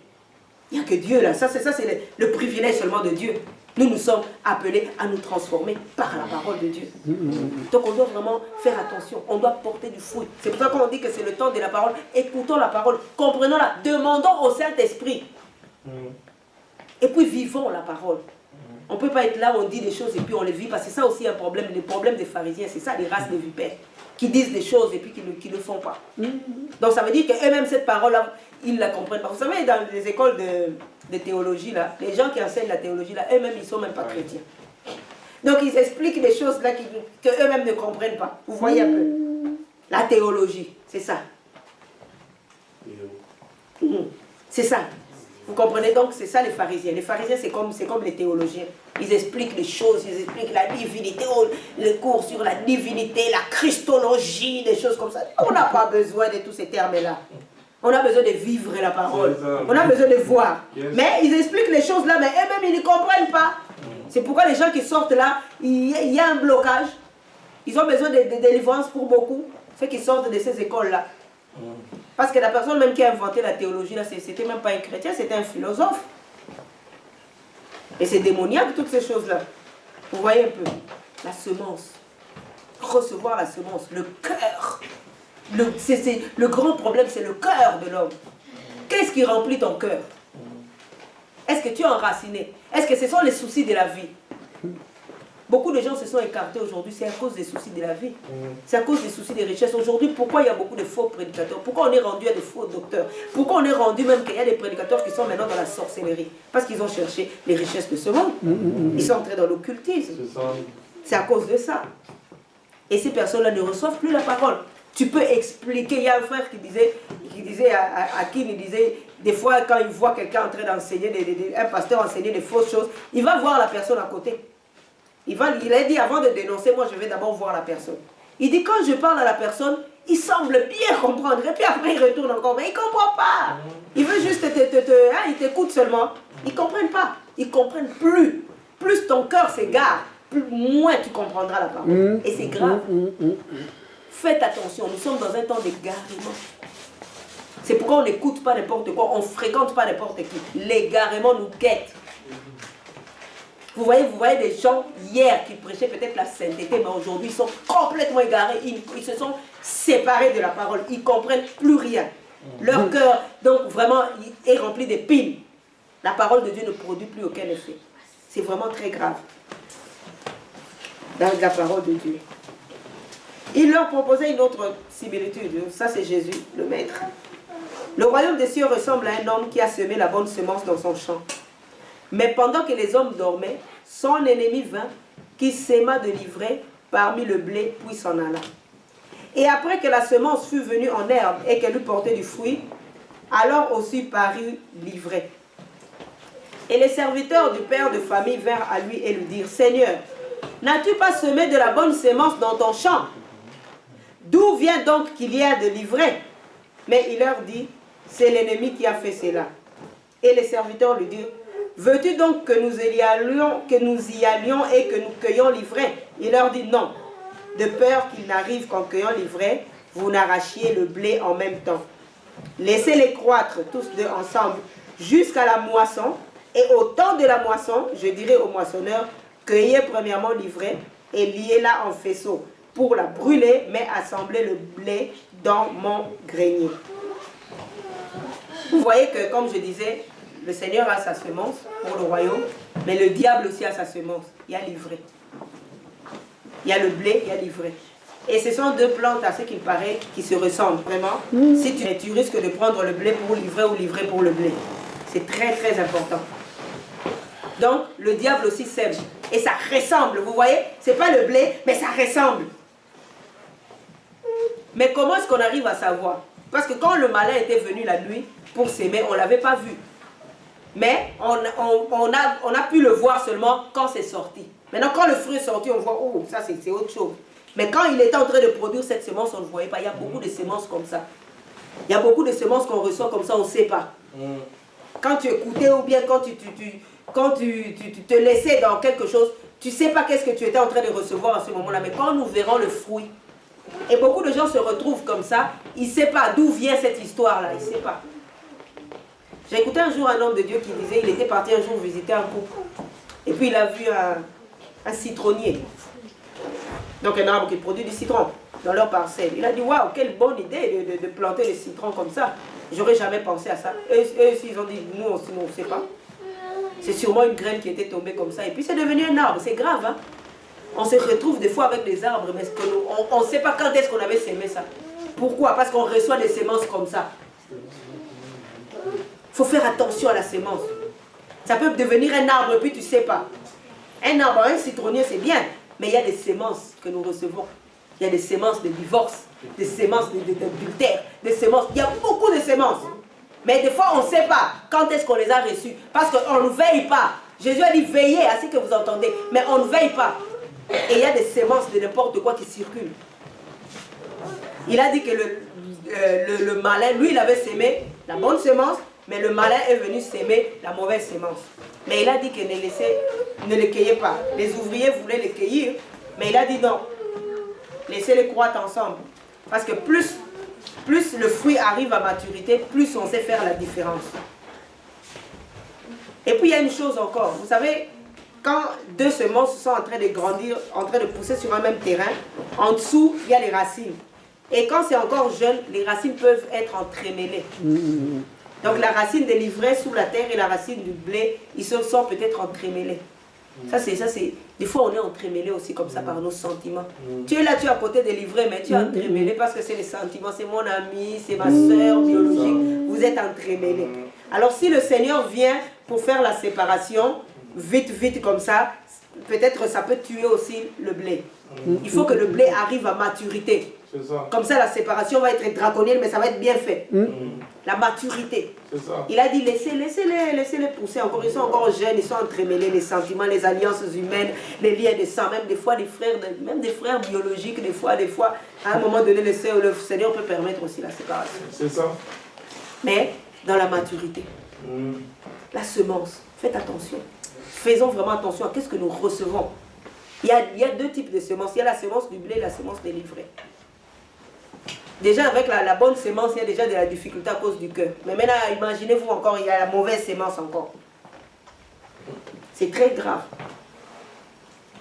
il n'y a que Dieu là. Ça c'est le privilège seulement de Dieu. Nous sommes appelés à nous transformer par la parole de Dieu. Donc on doit vraiment faire attention. On doit porter du fruit. C'est pour ça qu'on dit que c'est le temps de la parole. Écoutons la parole, comprenons-la, demandons au Saint-Esprit. Et puis vivons la parole. On ne peut pas être là, on dit des choses et puis on les vit. Parce que c'est ça aussi un problème. Le problème des pharisiens, c'est ça, les races de vipères. Qui disent des choses et puis qui ne le font pas. Donc ça veut dire qu'eux-mêmes, cette parole-là, ils ne la comprennent pas. Vous savez, dans les écoles de théologie, là, les gens qui enseignent la théologie, là, eux-mêmes, ils ne sont même pas chrétiens. Donc ils expliquent des choses là qu'eux-mêmes ne comprennent pas. Vous voyez un peu. La théologie, c'est ça. C'est ça. Vous comprenez donc, c'est ça les pharisiens. Les pharisiens, c'est comme les théologiens. Ils expliquent les choses, ils expliquent la divinité, le cours sur la divinité, la christologie, des choses comme ça. On n'a pas besoin de tous ces termes-là. On a besoin de vivre la parole. On a besoin de voir. Mais ils expliquent les choses là, mais eux-mêmes, ils ne comprennent pas. C'est pourquoi les gens qui sortent là, il y a un blocage. Ils ont besoin de délivrance pour beaucoup, ceux qui sortent de ces écoles-là. Parce que la personne même qui a inventé la théologie, là, c'était même pas un chrétien, c'était un philosophe. Et c'est démoniaque, toutes ces choses-là. Vous voyez un peu, la semence. Recevoir la semence, le cœur. Le grand problème, c'est le cœur de l'homme. Qu'est-ce qui remplit ton cœur? Est-ce que tu es enraciné? Est-ce que ce sont les soucis de la vie? Beaucoup de gens se sont écartés aujourd'hui, c'est à cause des soucis de la vie. C'est à cause des soucis des richesses. Aujourd'hui, pourquoi il y a beaucoup de faux prédicateurs? Pourquoi on est rendu à des faux docteurs? Pourquoi on est rendu même qu'il y a des prédicateurs qui sont maintenant dans la sorcellerie? Parce qu'ils ont cherché les richesses de ce monde. Ils sont entrés dans l'occultisme. C'est à cause de ça. Et ces personnes-là ne reçoivent plus la parole. Tu peux expliquer. Il y a un frère qui disait à qui il disait, des fois quand il voit quelqu'un en train d'enseigner, un pasteur enseigner des fausses choses, il va voir la personne à côté. Il a dit, avant de dénoncer, moi je vais d'abord voir la personne. Il dit, quand je parle à la personne, il semble bien comprendre. Et puis après il retourne encore, mais il ne comprend pas. Il veut juste il t'écoute seulement. Ils ne comprennent pas. Ils ne comprennent plus. Plus ton cœur s'égare, moins tu comprendras la parole. Et c'est grave. Faites attention, nous sommes dans un temps d'égarement. C'est pourquoi on n'écoute pas n'importe quoi, on ne fréquente pas n'importe qui. L'égarement nous guette. Vous voyez des gens hier qui prêchaient peut-être la sainteté, mais aujourd'hui ils sont complètement égarés, ils se sont séparés de la parole, ils ne comprennent plus rien. Leur cœur, donc vraiment, est rempli d'épines. La parole de Dieu ne produit plus aucun effet. C'est vraiment très grave. Dans la parole de Dieu. Il leur proposait une autre similitude. Ça, c'est Jésus, le Maître. Le royaume des cieux ressemble à un homme qui a semé la bonne semence dans son champ. Mais pendant que les hommes dormaient, son ennemi vint, qui sema de l'ivraie parmi le blé, puis s'en alla. Et après que la semence fut venue en herbe et qu'elle eut porté du fruit, alors aussi parut l'ivraie. Et les serviteurs du père de famille vinrent à lui et lui dirent, « Seigneur, n'as-tu pas semé de la bonne semence dans ton champ? D'où vient donc qu'il y a de l'ivraie? » Mais il leur dit, « C'est l'ennemi qui a fait cela. » Et les serviteurs lui dirent, « Veux-tu donc que nous y allions et que nous cueillions l'ivraie? » Il leur dit, « Non, de peur qu'il n'arrive qu'en cueillant l'ivraie, vous n'arrachiez le blé en même temps. Laissez-les croître tous deux ensemble jusqu'à la moisson, et au temps de la moisson, je dirai aux moissonneurs, cueillez premièrement l'ivraie et liez-la en faisceaux pour la brûler, mais assemblez le blé dans mon grenier. » Vous voyez que, comme je disais, le Seigneur a sa semence pour le royaume, mais le diable aussi a sa semence. Il y a l'ivraie. Il y a le blé, il y a l'ivraie. Et ce sont deux plantes, à ce qu'il paraît, qui se ressemblent vraiment. Si tu risques de prendre le blé pour l'ivraie ou l'ivraie pour le blé. C'est très très important. Donc, le diable aussi sème. Et ça ressemble, vous voyez? C'est pas le blé, mais ça ressemble. Mais comment est-ce qu'on arrive à savoir? Parce que quand le malin était venu la nuit pour s'aimer, on ne l'avait pas vu. Mais on a pu le voir seulement quand c'est sorti. Maintenant, quand le fruit est sorti, on voit, oh, ça c'est autre chose. Mais quand il était en train de produire cette semence, on ne le voyait pas. Il y a beaucoup de semences comme ça. Il y a beaucoup de semences qu'on reçoit comme ça, on ne sait pas. Quand tu écoutais ou bien quand tu te laissais dans quelque chose, tu ne sais pas qu'est-ce que tu étais en train de recevoir à ce moment-là. Mais quand nous verrons le fruit, et beaucoup de gens se retrouvent comme ça, ils ne savent pas d'où vient cette histoire-là, ils ne savent pas. J'ai écouté un jour un homme de Dieu qui disait, il était parti un jour visiter un couple. Et puis il a vu un citronnier. Donc un arbre qui produit du citron dans leur parcelle. Il a dit, waouh, quelle bonne idée de planter des citrons comme ça. J'aurais jamais pensé à ça. Et ils ont dit, nous aussi, on ne sait pas. C'est sûrement une graine qui était tombée comme ça. Et puis c'est devenu un arbre, c'est grave. Hein? On se retrouve des fois avec des arbres, mais on ne sait pas quand est-ce qu'on avait sémé ça. Pourquoi? Parce qu'on reçoit des semences comme ça. Il faut faire attention à la semence. Ça peut devenir un arbre, puis tu ne sais pas. Un arbre, un citronnier, c'est bien. Mais il y a des semences que nous recevons. Il y a des semences de divorce, des semences d'adultère, des semences. Il y a beaucoup de semences. Mais des fois, on ne sait pas quand est-ce qu'on les a reçues. Parce qu'on ne veille pas Jésus a dit, veillez à ce que vous entendez. Mais on ne veille pas. Et il y a des semences de n'importe quoi qui circulent. Il a dit que le malin, lui, il avait sémé la bonne semence, mais le malin est venu s'aimer la mauvaise semence. Mais il a dit que ne les cueillez pas. Les ouvriers voulaient les cueillir, mais il a dit non. Laissez-les croître ensemble. Parce que plus le fruit arrive à maturité, plus on sait faire la différence. Et puis il y a une chose encore. Vous savez, quand deux semences sont en train de grandir, en train de pousser sur un même terrain, en dessous, il y a les racines. Et quand c'est encore jeune, les racines peuvent être entremêlées. Donc la racine de l'ivraie sous la terre et la racine du blé, ils se sont peut-être entremêlés. Ça c'est, des fois on est entremêlés aussi comme ça par nos sentiments. Tu es là, tu es à côté de l'ivraie, mais tu es entremêlé parce que c'est les sentiments, c'est mon ami, c'est ma soeur biologique, vous êtes entremêlés. Alors si le Seigneur vient pour faire la séparation, vite comme ça, peut-être ça peut tuer aussi le blé. Il faut que le blé arrive à maturité. Comme ça, la séparation va être draconienne, mais ça va être bien fait. La maturité. Il a dit, laissez-les pousser encore. Ils sont encore jeunes, ils sont entremêlés, les sentiments, les alliances humaines, les liens de sang, même des fois des frères, même des frères biologiques, des fois, à un moment donné, le Seigneur peut permettre aussi la séparation. C'est ça. Mais dans la maturité. La semence, faites attention. Faisons vraiment attention à qu'est-ce que nous recevons. Il y a deux types de semences. Il y a la semence du blé et la semence de l'ivraie. Déjà, avec la bonne semence, il y a déjà de la difficulté à cause du cœur. Mais maintenant, imaginez-vous encore, il y a la mauvaise semence encore. C'est très grave.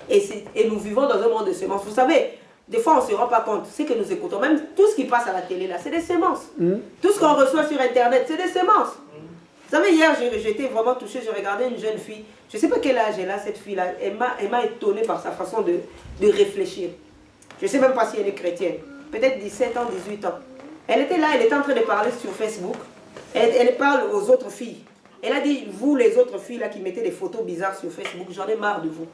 Et nous vivons dans un monde de semences. Vous savez, des fois, on ne se rend pas compte. Ce que nous écoutons, même tout ce qui passe à la télé, là, c'est des semences. Tout ce qu'on reçoit sur Internet, c'est des semences. Vous savez, hier, j'étais vraiment touchée. Je regardais une jeune fille. Je ne sais pas quel âge elle a, cette fille-là. Elle m'a étonnée par sa façon de réfléchir. Je ne sais même pas si elle est chrétienne. Peut-être 17 ans, 18 ans. Elle était là, elle était en train de parler sur Facebook. Elle parle aux autres filles. Elle a dit, vous les autres filles là qui mettez des photos bizarres sur Facebook, j'en ai marre de vous.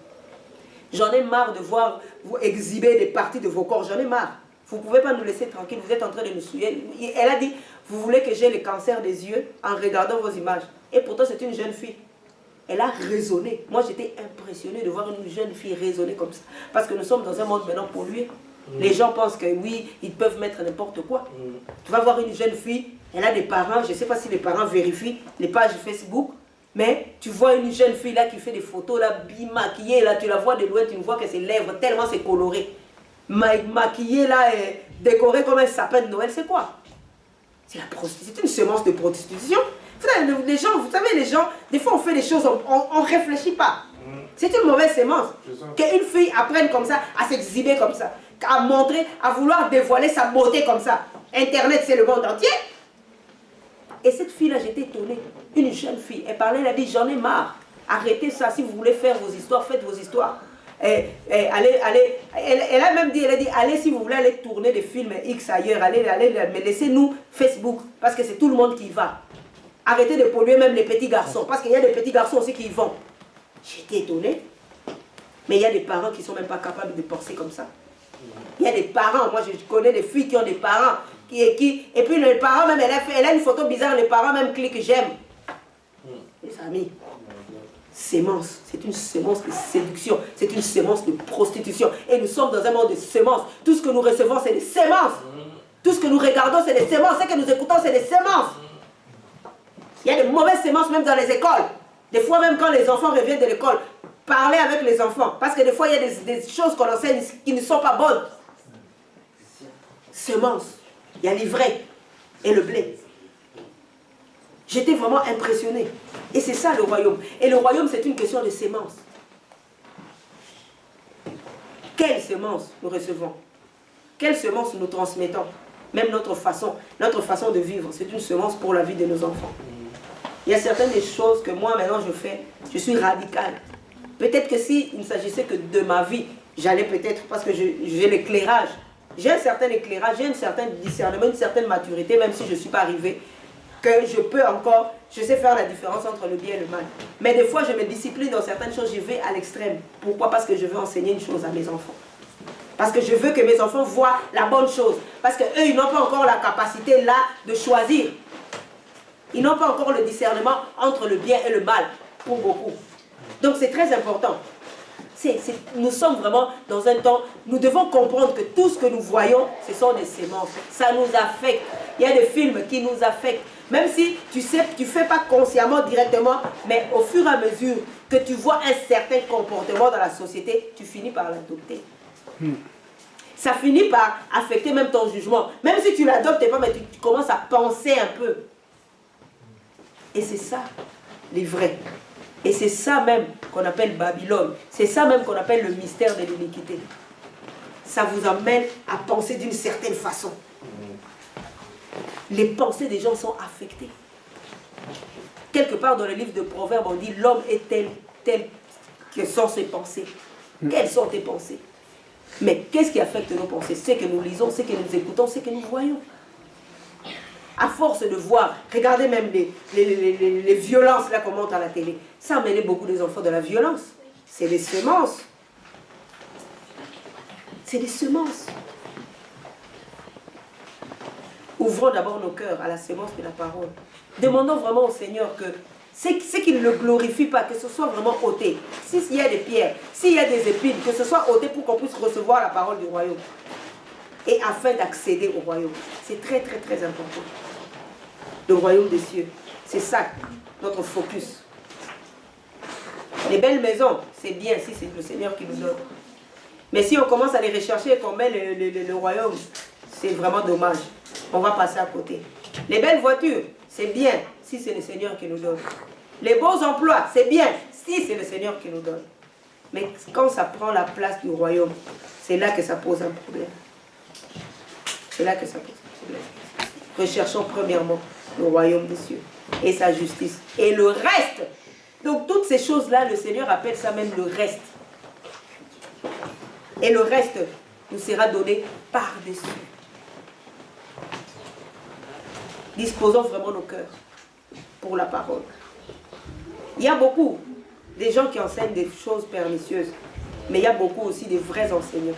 J'en ai marre de voir vous exhiber des parties de vos corps, j'en ai marre. Vous ne pouvez pas nous laisser tranquilles, vous êtes en train de nous souiller. Elle a dit, vous voulez que j'ai le cancer des yeux en regardant vos images. Et pourtant c'est une jeune fille. Elle a raisonné. Moi j'étais impressionnée de voir une jeune fille raisonner comme ça. Parce que nous sommes dans un monde maintenant pollué. Les gens pensent que oui, ils peuvent mettre n'importe quoi. Tu vas voir une jeune fille, elle a des parents, je ne sais pas si les parents vérifient les pages Facebook, mais tu vois une jeune fille là qui fait des photos là, maquillée là, tu la vois de loin, tu ne vois que ses lèvres, tellement c'est coloré. Maquillée là, et décorée comme un sapin de Noël, c'est quoi? C'est la prostitution, c'est une semence de prostitution. Les gens, vous savez, les gens, des fois on fait des choses, on ne réfléchit pas. C'est une mauvaise semence. Qu'une fille apprenne comme ça, à s'exhiber comme ça, à montrer, à vouloir dévoiler sa beauté comme ça. Internet, c'est le monde entier. Et cette fille-là, j'étais étonnée. Une jeune fille, elle parlait, elle a dit, j'en ai marre. Arrêtez ça, si vous voulez faire vos histoires, faites vos histoires. Elle a même dit, allez si vous voulez aller tourner des films X ailleurs, mais laissez-nous Facebook, parce que c'est tout le monde qui y va. Arrêtez de polluer même les petits garçons, parce qu'il y a des petits garçons aussi qui y vont. J'étais étonnée. Mais il y a des parents qui ne sont même pas capables de penser comme ça. Il y a des parents, moi je connais des filles qui ont des parents, et puis les parents même, elle a une photo bizarre, les parents même cliquent j'aime. Les amis, sémence, c'est une sémence de séduction, c'est une sémence de prostitution. Et nous sommes dans un monde de sémences. Tout ce que nous recevons, c'est des sémences. Tout ce que nous regardons, c'est des sémences. Ce que nous écoutons, c'est des sémences. Il y a de mauvaises sémences même dans les écoles. Des fois même quand les enfants reviennent de l'école, parler avec les enfants. Parce que des fois, il y a des choses qu'on enseigne qui ne sont pas bonnes. Semences. Il y a l'ivraie et le blé. J'étais vraiment impressionnée. Et c'est ça le royaume. Et le royaume, c'est une question de sémences. Quelles semences nous recevons? Quelles semences nous transmettons? Même notre façon de vivre, c'est une semence pour la vie de nos enfants. Il y a certaines des choses que moi, maintenant, je fais. Je suis radicale. Peut-être que s'il ne s'agissait que de ma vie, j'allais peut-être, parce que j'ai l'éclairage. J'ai un certain éclairage, j'ai un certain discernement, une certaine maturité, même si je ne suis pas arrivée, que je peux encore, je sais faire la différence entre le bien et le mal. Mais des fois, je me discipline dans certaines choses, je vais à l'extrême. Pourquoi? Parce que je veux enseigner une chose à mes enfants. Parce que je veux que mes enfants voient la bonne chose. Parce qu'eux, ils n'ont pas encore la capacité là de choisir. Ils n'ont pas encore le discernement entre le bien et le mal, pour beaucoup. Donc c'est très important. Nous sommes vraiment dans un temps, nous devons comprendre que tout ce que nous voyons, ce sont des sémences. Ça nous affecte. Il y a des films qui nous affectent. Même si tu sais, tu ne fais pas consciemment directement, mais au fur et à mesure que tu vois un certain comportement dans la société, tu finis par l'adopter. Ça finit par affecter même ton jugement. Même si tu l'adoptes pas, mais tu commences à penser un peu. Et c'est ça, les vrais. Et c'est ça même qu'on appelle Babylone. C'est ça même qu'on appelle le mystère de l'iniquité. Ça vous amène à penser d'une certaine façon. Les pensées des gens sont affectées. Quelque part dans le livre de Proverbes, on dit l'homme est tel que sont ses pensées. Quelles sont tes pensées? Mais qu'est-ce qui affecte nos pensées? C'est que nous lisons, c'est que nous écoutons, c'est que nous voyons. À force de voir, regardez même les violences là qu'on monte à la télé. Ça a mené beaucoup des enfants de la violence. C'est des semences. C'est des semences. Ouvrons d'abord nos cœurs à la semence de la parole. Demandons vraiment au Seigneur que c'est qu'il ne le glorifie pas, que ce soit vraiment ôté. S'il y a des pierres, s'il y a des épines, que ce soit ôté pour qu'on puisse recevoir la parole du royaume. Et afin d'accéder au royaume. C'est très très très important. Le royaume des cieux. C'est ça, notre focus. Les belles maisons, c'est bien si c'est le Seigneur qui nous donne. Mais si on commence à les rechercher et qu'on met le royaume, c'est vraiment dommage. On va passer à côté. Les belles voitures, c'est bien si c'est le Seigneur qui nous donne. Les beaux emplois, c'est bien si c'est le Seigneur qui nous donne. Mais quand ça prend la place du royaume, c'est là que ça pose un problème. C'est là que ça pose un problème. Recherchons premièrement le royaume des cieux et sa justice. Et le reste, donc toutes ces choses-là, le Seigneur appelle ça même le reste. Et le reste nous sera donné par-dessus. Disposons vraiment nos cœurs pour la parole. Il y a beaucoup de gens qui enseignent des choses pernicieuses, mais il y a beaucoup aussi de vrais enseignants.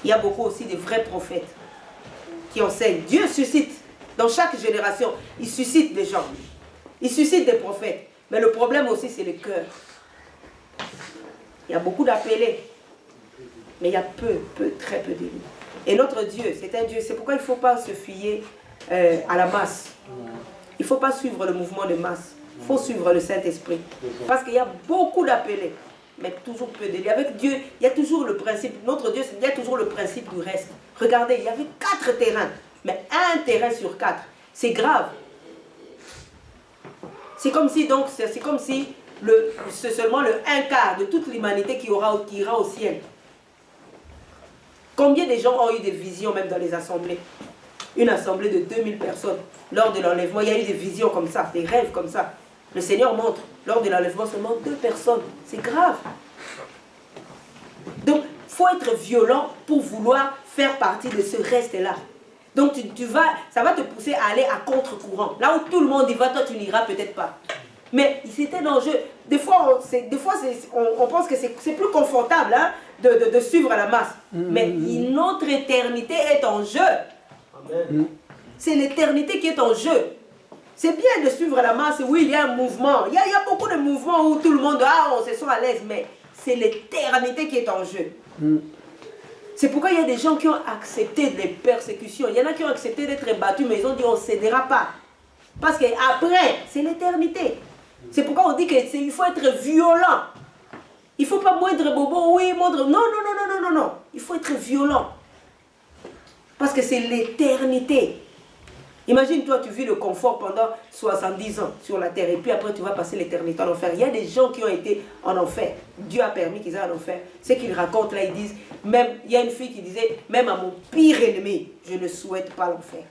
Il y a beaucoup aussi de vrais prophètes qui enseignent. Dieu suscite, dans chaque génération, il suscite des gens. Il suscite des prophètes. Mais le problème aussi, c'est le cœur. Il y a beaucoup d'appelés, mais il y a très peu d'élus. Et notre Dieu, c'est un Dieu. C'est pourquoi il ne faut pas se fier à la masse. Il ne faut pas suivre le mouvement de masse. Il faut suivre le Saint-Esprit. Parce qu'il y a beaucoup d'appelés, mais toujours peu d'élus. Avec Dieu, il y a toujours le principe. Notre Dieu, il y a toujours le principe du reste. Regardez, il y avait 4 terrains, mais un terrain sur 4. C'est grave. C'est comme si, donc, c'est comme si c'est seulement le 1/4 de toute l'humanité qui ira au ciel. Combien de gens ont eu des visions même dans les assemblées? Une assemblée de 2000 personnes. Lors de l'enlèvement, il y a eu des visions comme ça, des rêves comme ça. Le Seigneur montre, lors de l'enlèvement, seulement 2 personnes. C'est grave. Donc, il faut être violent pour vouloir faire partie de ce reste-là. Donc, ça va te pousser à aller à contre-courant. Là où tout le monde y va, toi, tu n'iras peut-être pas. Mais c'était un enjeu. Des fois, on pense que c'est plus confortable hein, de suivre la masse. Mais notre éternité est en jeu. C'est l'éternité qui est en jeu. C'est bien de suivre la masse. Oui, il y a un mouvement. Il y a beaucoup de mouvements où tout le monde, on se sent à l'aise. Mais c'est l'éternité qui est en jeu. C'est pourquoi il y a des gens qui ont accepté des persécutions. Il y en a qui ont accepté d'être battus, mais ils ont dit on ne cédera pas. Parce qu'après, c'est l'éternité. C'est pourquoi on dit qu'il faut être violent. Il ne faut pas moindre bobo, oui, moindre... Non. Il faut être violent. Parce que c'est l'éternité. Imagine, toi, tu vis le confort pendant 70 ans sur la terre. Et puis après, tu vas passer l'éternité en enfer. Il y a des gens qui ont été en enfer. Dieu a permis qu'ils aient en enfer. Ce qu'ils racontent là, ils disent... Même, il y a une fille qui disait, même à mon pire ennemi, je ne souhaite pas l'enfer.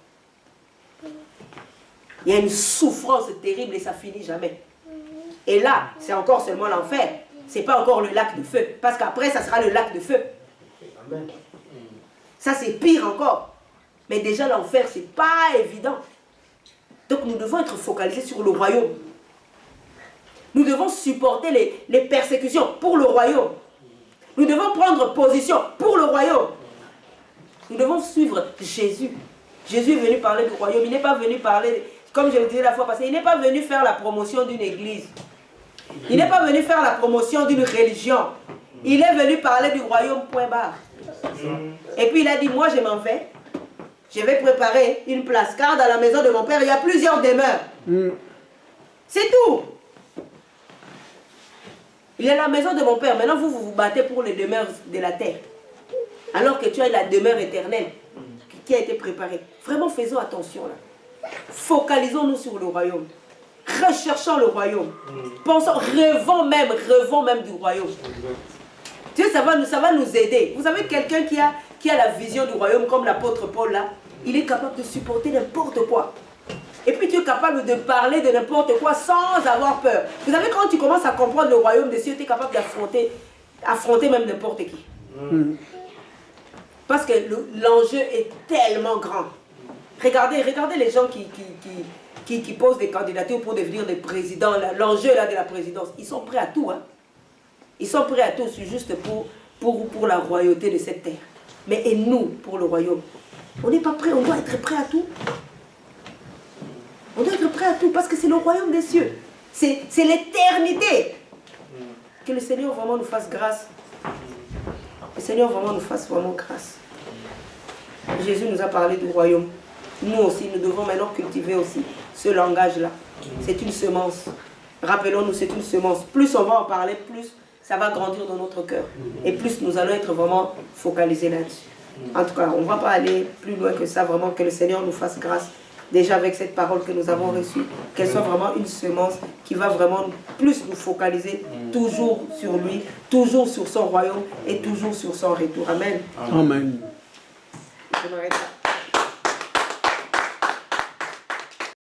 Il y a une souffrance terrible et ça finit jamais. Et là, c'est encore seulement l'enfer. Ce n'est pas encore le lac de feu. Parce qu'après, ça sera le lac de feu. Amen. Ça, c'est pire encore. Mais déjà, l'enfer, ce n'est pas évident. Donc, nous devons être focalisés sur le royaume. Nous devons supporter les persécutions pour le royaume. Nous devons prendre position pour le royaume. Nous devons suivre Jésus. Jésus est venu parler du royaume. Il n'est pas venu parler, comme je le disais la fois passée, il n'est pas venu faire la promotion d'une église. Il n'est pas venu faire la promotion d'une religion. Il est venu parler du royaume, point barre. Et puis il a dit, moi je m'en vais. Je vais préparer une place, car dans la maison de mon père, il y a plusieurs demeures. C'est tout. Il y a la maison de mon père. Maintenant, vous vous battez pour les demeures de la terre. Alors que tu as la demeure éternelle qui a été préparée. Vraiment, faisons attention là. Focalisons-nous sur le royaume. Recherchons le royaume. Pensons, rêvons même du royaume. Dieu, ça va nous aider. Vous savez, quelqu'un qui a la vision du royaume, comme l'apôtre Paul là, il est capable de supporter n'importe quoi. Et puis tu es capable de parler de n'importe quoi sans avoir peur. Vous savez, quand tu commences à comprendre le royaume des cieux, tu es capable d'affronter même n'importe qui. Parce que l'enjeu est tellement grand. Regardez les gens qui posent des candidatures pour devenir des présidents. L'enjeu là de la présidence, ils sont prêts à tout. Hein? Ils sont prêts à tout, c'est juste pour la royauté de cette terre. Mais et nous, pour le royaume, on n'est pas prêts, on doit être prêts à tout. On doit être prêt à tout parce que c'est le royaume des cieux. C'est l'éternité. Que le Seigneur vraiment nous fasse grâce. Le Seigneur vraiment nous fasse vraiment grâce. Jésus nous a parlé du royaume. Nous aussi, nous devons maintenant cultiver aussi ce langage-là. C'est une semence. Rappelons-nous, c'est une semence. Plus on va en parler, plus ça va grandir dans notre cœur. Et plus nous allons être vraiment focalisés là-dessus. En tout cas, on ne va pas aller plus loin que ça. Vraiment, que le Seigneur nous fasse grâce. Déjà avec cette parole que nous avons reçue, qu'elle soit vraiment une semence qui va vraiment plus nous focaliser toujours sur lui, toujours sur son royaume et toujours sur son retour. Amen. Amen. Je m'arrête là.